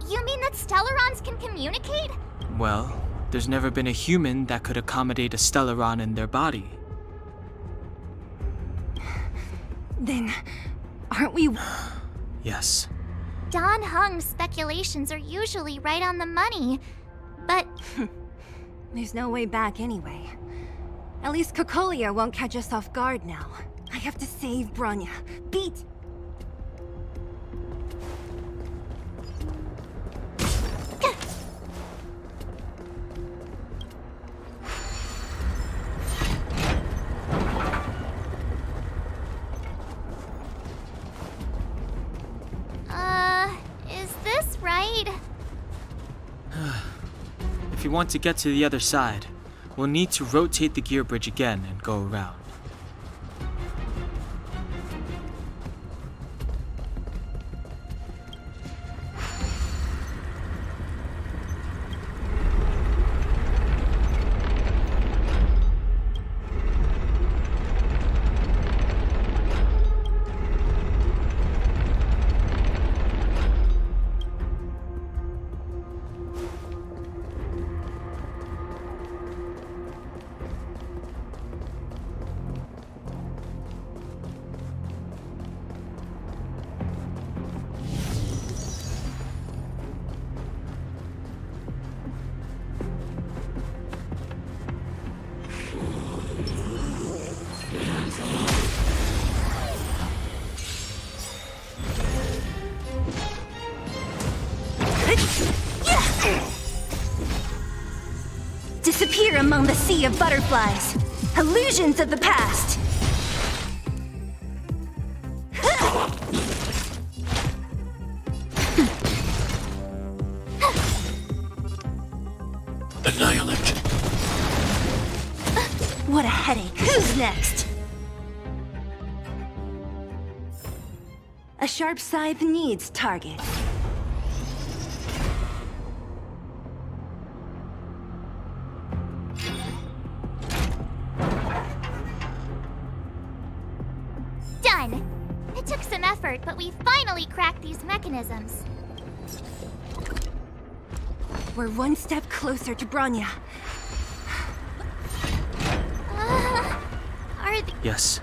You mean that Stellarons can communicate? Well, there's never been a human that could accommodate a Stellaron in their body. Then, aren't we— Yes. Don Hung's speculations are usually right on the money, but... There's no way back anyway. At least Cocolia won't catch us off guard now. I have to save Bronya. Beat! Is this right? If you want to get to the other side, we'll need to rotate the gear bridge again and go around. Disappear among the sea of butterflies. Illusions of the past. Annihilate. What a headache. Who's next? A sharp scythe needs target. Done! It took some effort, but we finally cracked these mechanisms. We're one step closer to Bronya. Are the— Yes.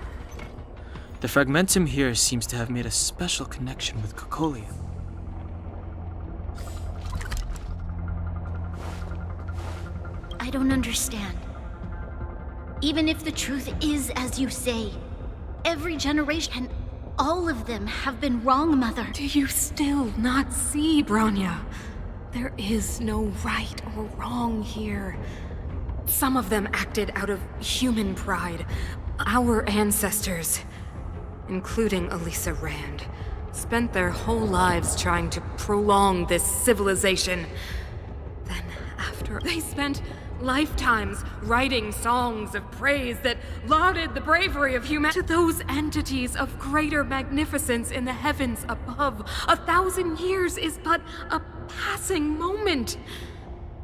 The fragmentum here seems to have made a special connection with Cocolia. I don't understand. Even if the truth is as you say, every generation, all of them have been wrong, Mother. Do you still not see, Bronya? There is no right or wrong here. Some of them acted out of human pride. Our ancestors, including Elisa Rand, spent their whole lives trying to prolong this civilization. Then, after they spent lifetimes writing songs of praise that lauded the bravery of humanity, to those entities of greater magnificence in the heavens above, 1,000 years is but a passing moment.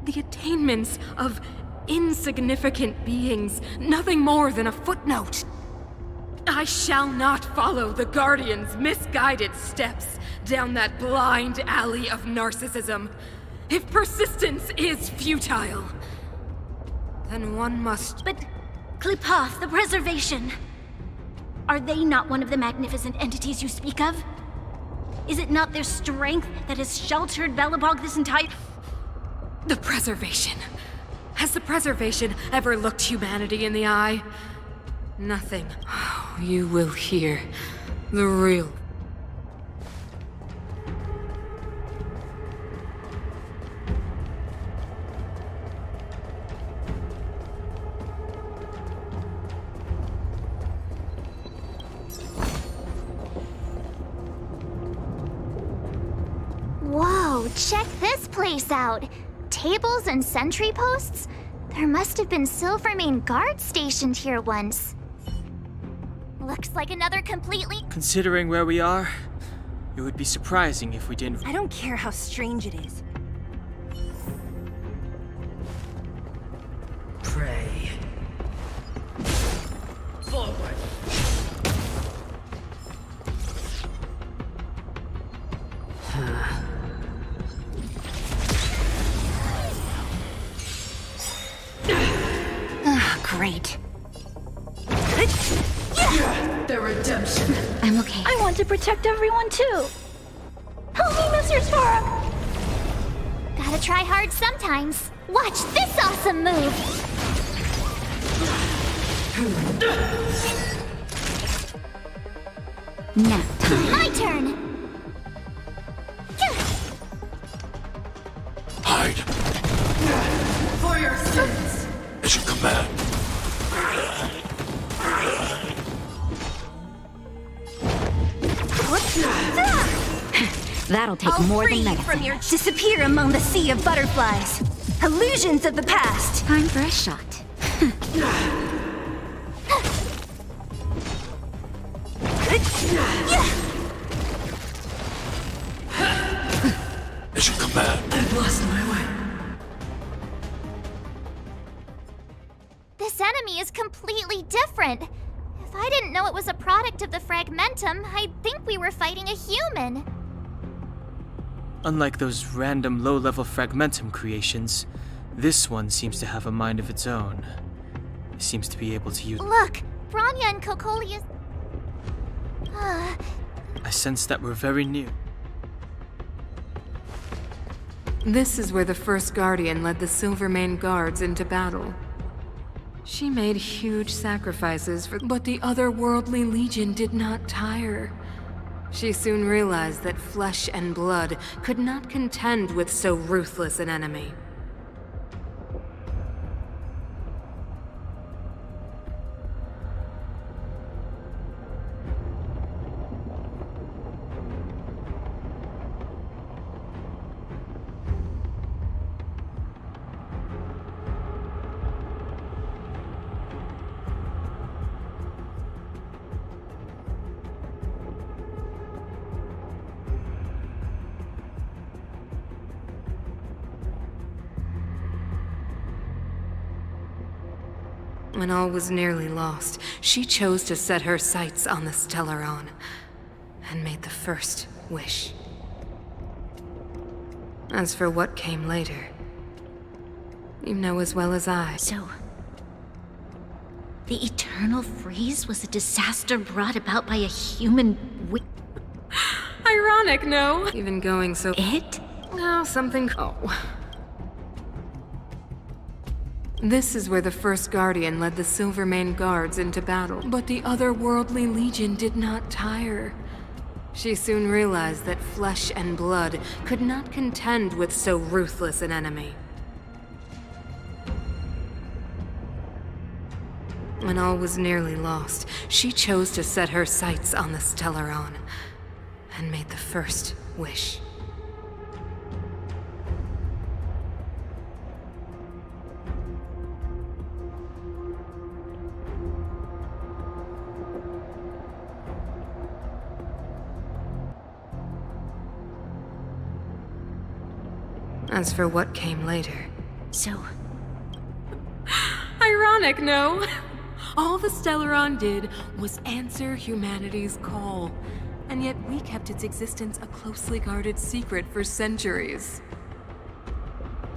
The attainments of insignificant beings, nothing more than a footnote. I shall not follow the Guardian's misguided steps. down that blind alley of narcissism. If persistence is futile, then one must... But, Klipoth, the Preservation... Are they not one of the magnificent entities you speak of? Is it not their strength that has sheltered Belobog this entire... The Preservation. Has the Preservation ever looked humanity in the eye? Nothing. Oh, you will hear the real... Whoa, check this place out. Tables and sentry posts? There must have been Silvermane guards stationed here once. Looks like another completely... Considering where we are, it would be surprising if we didn't... I don't care how strange it is. Pray. Forward. Great. The redemption. I'm okay. I want to protect everyone too. Help me, Mr. Sparrow! Gotta try hard sometimes. Watch this awesome move! Nap time. My turn! Hide. For your sins. As you command. That'll take I'll more free than you medicine. from your disappear among the sea of butterflies. Illusions of the past. Time for a shot. As you command. I've lost my way. This enemy is completely different. If I didn't know it was a product of the Fragmentum, I'd think we were fighting a human. Unlike those random low-level Fragmentum creations, this one seems to have a mind of its own. It seems to be able to use... Look, Bronya and Kokolia's... I sense that we're very near. This is where the first Guardian led the Silvermane guards into battle. She made huge sacrifices but the otherworldly legion did not tire. She soon realized that flesh and blood could not contend with so ruthless an enemy. When all was nearly lost, she chose to set her sights on the Stellaron and made the first wish. As for what came later, you know as well as I. So, the Eternal Freeze was a disaster brought about by a human Ironic, no? Even going so... It? No, something... Oh. This is where the first Guardian led the Silvermane guards into battle. But the otherworldly legion did not tire. She soon realized that flesh and blood could not contend with so ruthless an enemy. When all was nearly lost, she chose to set her sights on the Stellaron and made the first wish. As for what came later... So... Ironic, no? All the Stellaron did was answer humanity's call. and yet we kept its existence a closely guarded secret for centuries.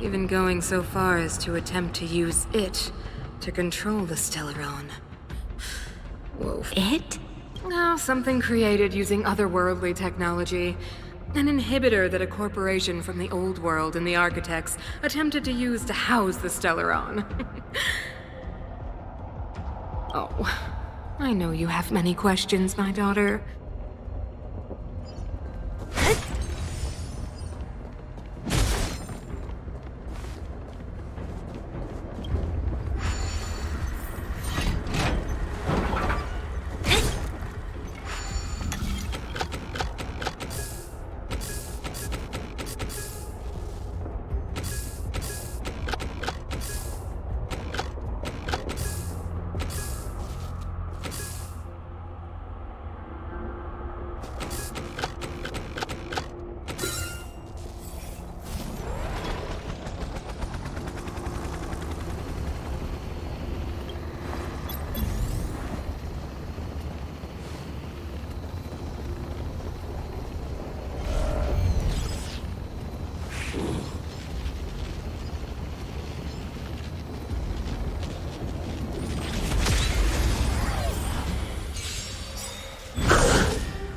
Even going so far as to attempt to use it to control the Stellaron. Whoa. It? Oh, something created using otherworldly technology. An inhibitor that a corporation from the old world and the architects attempted to use to house the Stellaron. Oh, I know you have many questions, my daughter.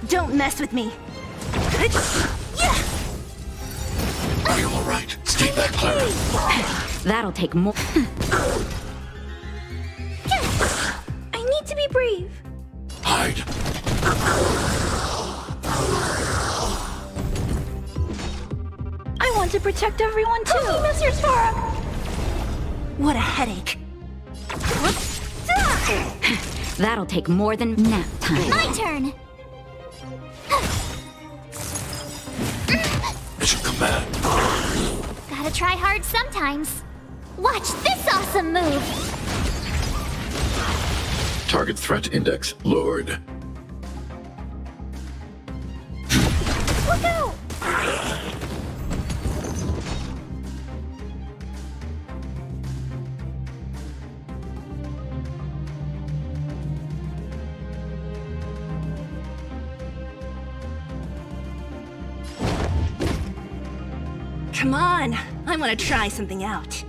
Don't mess with me. Are you all right? Stay back, Clara. That'll take more. I need to be brave. Hide. I want to protect everyone too. Help me, Mr. Sparrow. What a headache. That'll take more than nap time. My turn! Mission command. Gotta try hard sometimes. Watch this awesome move! Target threat index lowered. Look out! Come on, I want to try something out.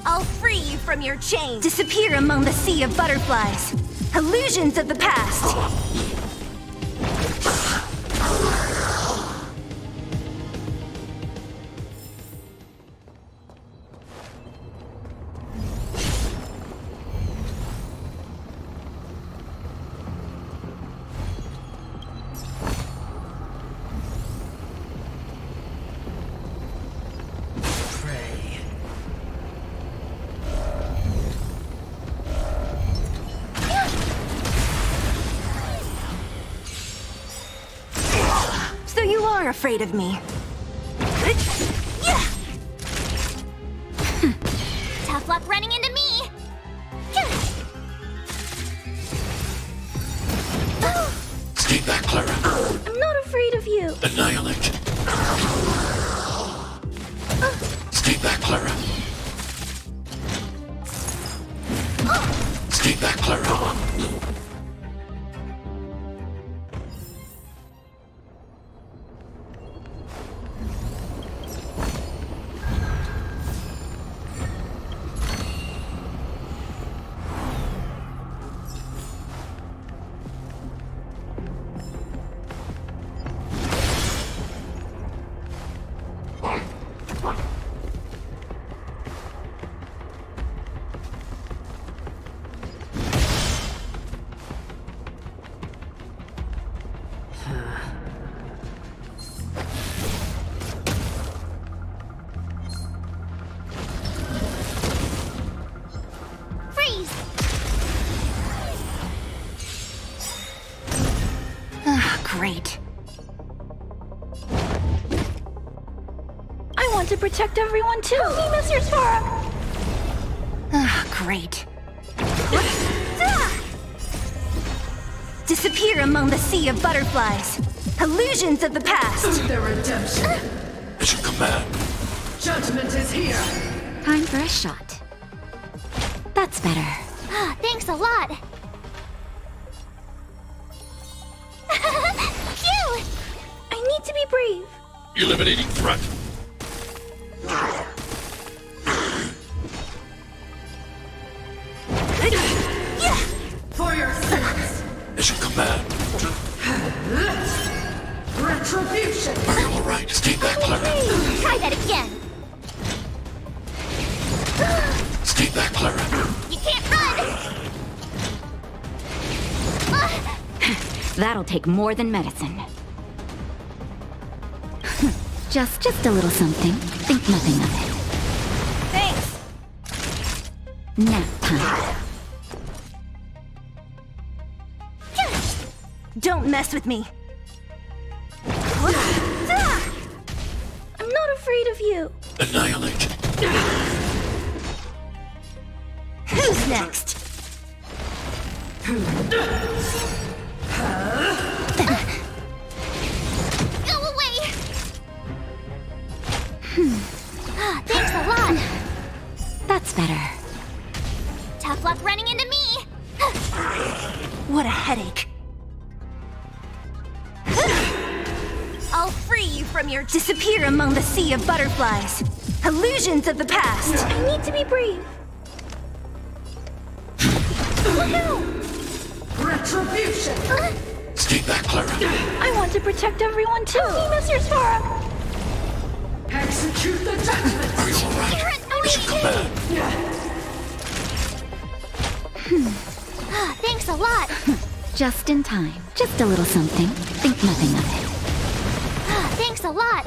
I'll free you from your chains. Disappear among the sea of butterflies. Illusions of the past. So you are afraid of me. Tough luck running into me! Stay back, Clara. I'm not afraid of you. Annihilate. Stay back, Clara. Stay back, Clara. Great. I want to protect everyone too. Help me, Mr. Sparrow. Great. Disappear among the sea of butterflies. Illusions of the past. Their redemption. Mission command. Judgment is here. Time for a shot. That's better. Thanks a lot. Phew! I need to be brave. Eliminating threat. For your sins! Mission command. Retribution! Are you alright? Stay back, Clara. Try that again. Stay back, Clara. You can't run! That'll take more than medicine. just a little something. Think nothing of it. Thanks! Nap time. Don't mess with me! I'm not afraid of you. Annihilate. Who's next? Go away! Thanks a lot. That's better. Tough luck running into me. What a headache. I'll free you from your disappear among the sea of butterflies. Illusions of the past. I need to be brave. Look out! Retribution! Stay back, Clara. I want to protect everyone too. Mr. Sparrow! Execute the judgment! Are you alright? Mission command. Thanks a lot. Just in time. Just a little something. Think nothing of it. Thanks a lot.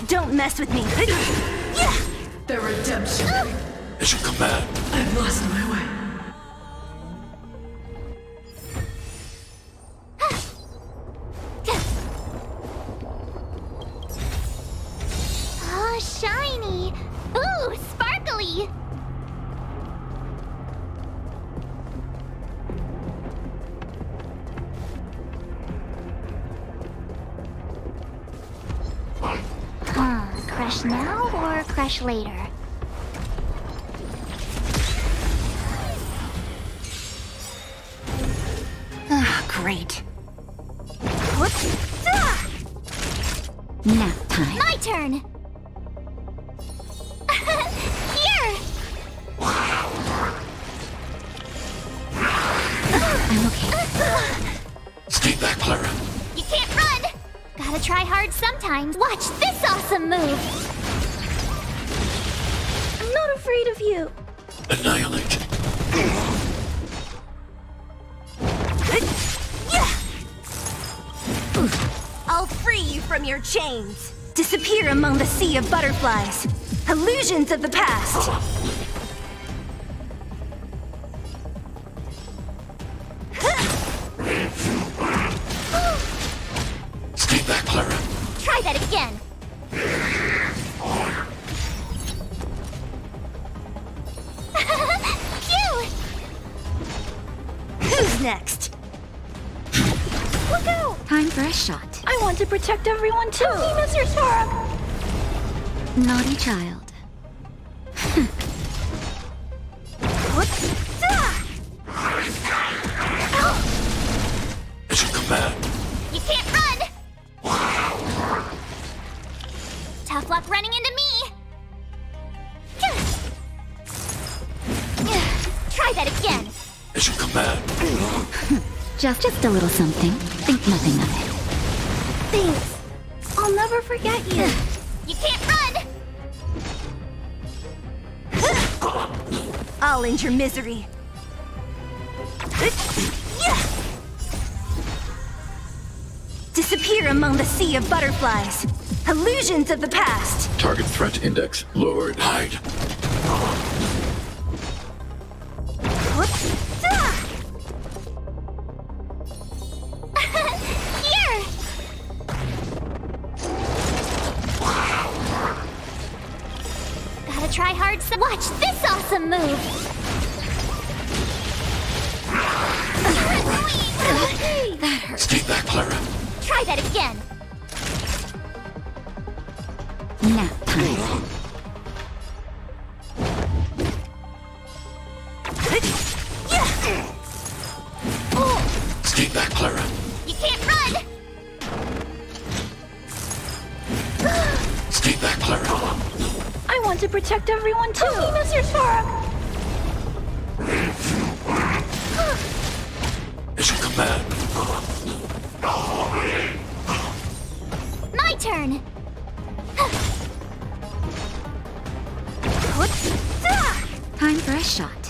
Don't mess with me. The redemption. Mission command. I've lost my way. Oh, shiny. Ooh, sparkly. Crush now or crush later? Great. Nap time. My turn. Here. I'm okay. Stay back, Clara. You can't run. Gotta try hard sometimes. Watch this awesome move. I'm not afraid of you. Annihilate. I'll free you from your chains. Disappear among the sea of butterflies. Illusions of the past. Stay back, Clara. Try that again. Phew! Who's next? Look out! Time for a shot. I want to protect everyone too. Mr. Sparrow! Naughty child. Mission command. You can't run. Tough luck running into me. Try that again. Mission command. Just a little something. Think nothing of it. Thanks. I'll never forget you. You can't run. I'll end your misery. Disappear among the sea of butterflies. Illusions of the past. Target threat index lowered. Hide. Here. Gotta try hard. Watch this awesome move. That hurt. Stay back, Clara. Try that again. Nap time. Stay back, Clara. You can't run! Stay back, Clara. I want to protect everyone too! Help me, Mr. Sparrow! As you command. My turn! Time for a shot.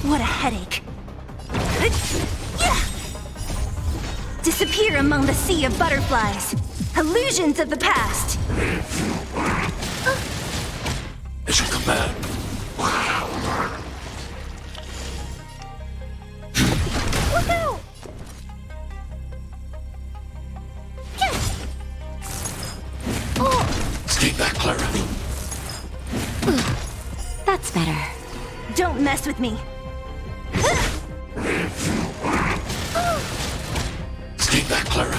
What a headache. Disappear among the sea of butterflies. Illusions of the past. As you command. Look out! Stay back, Clara. That's better. Don't mess with me. Stay back, Clara.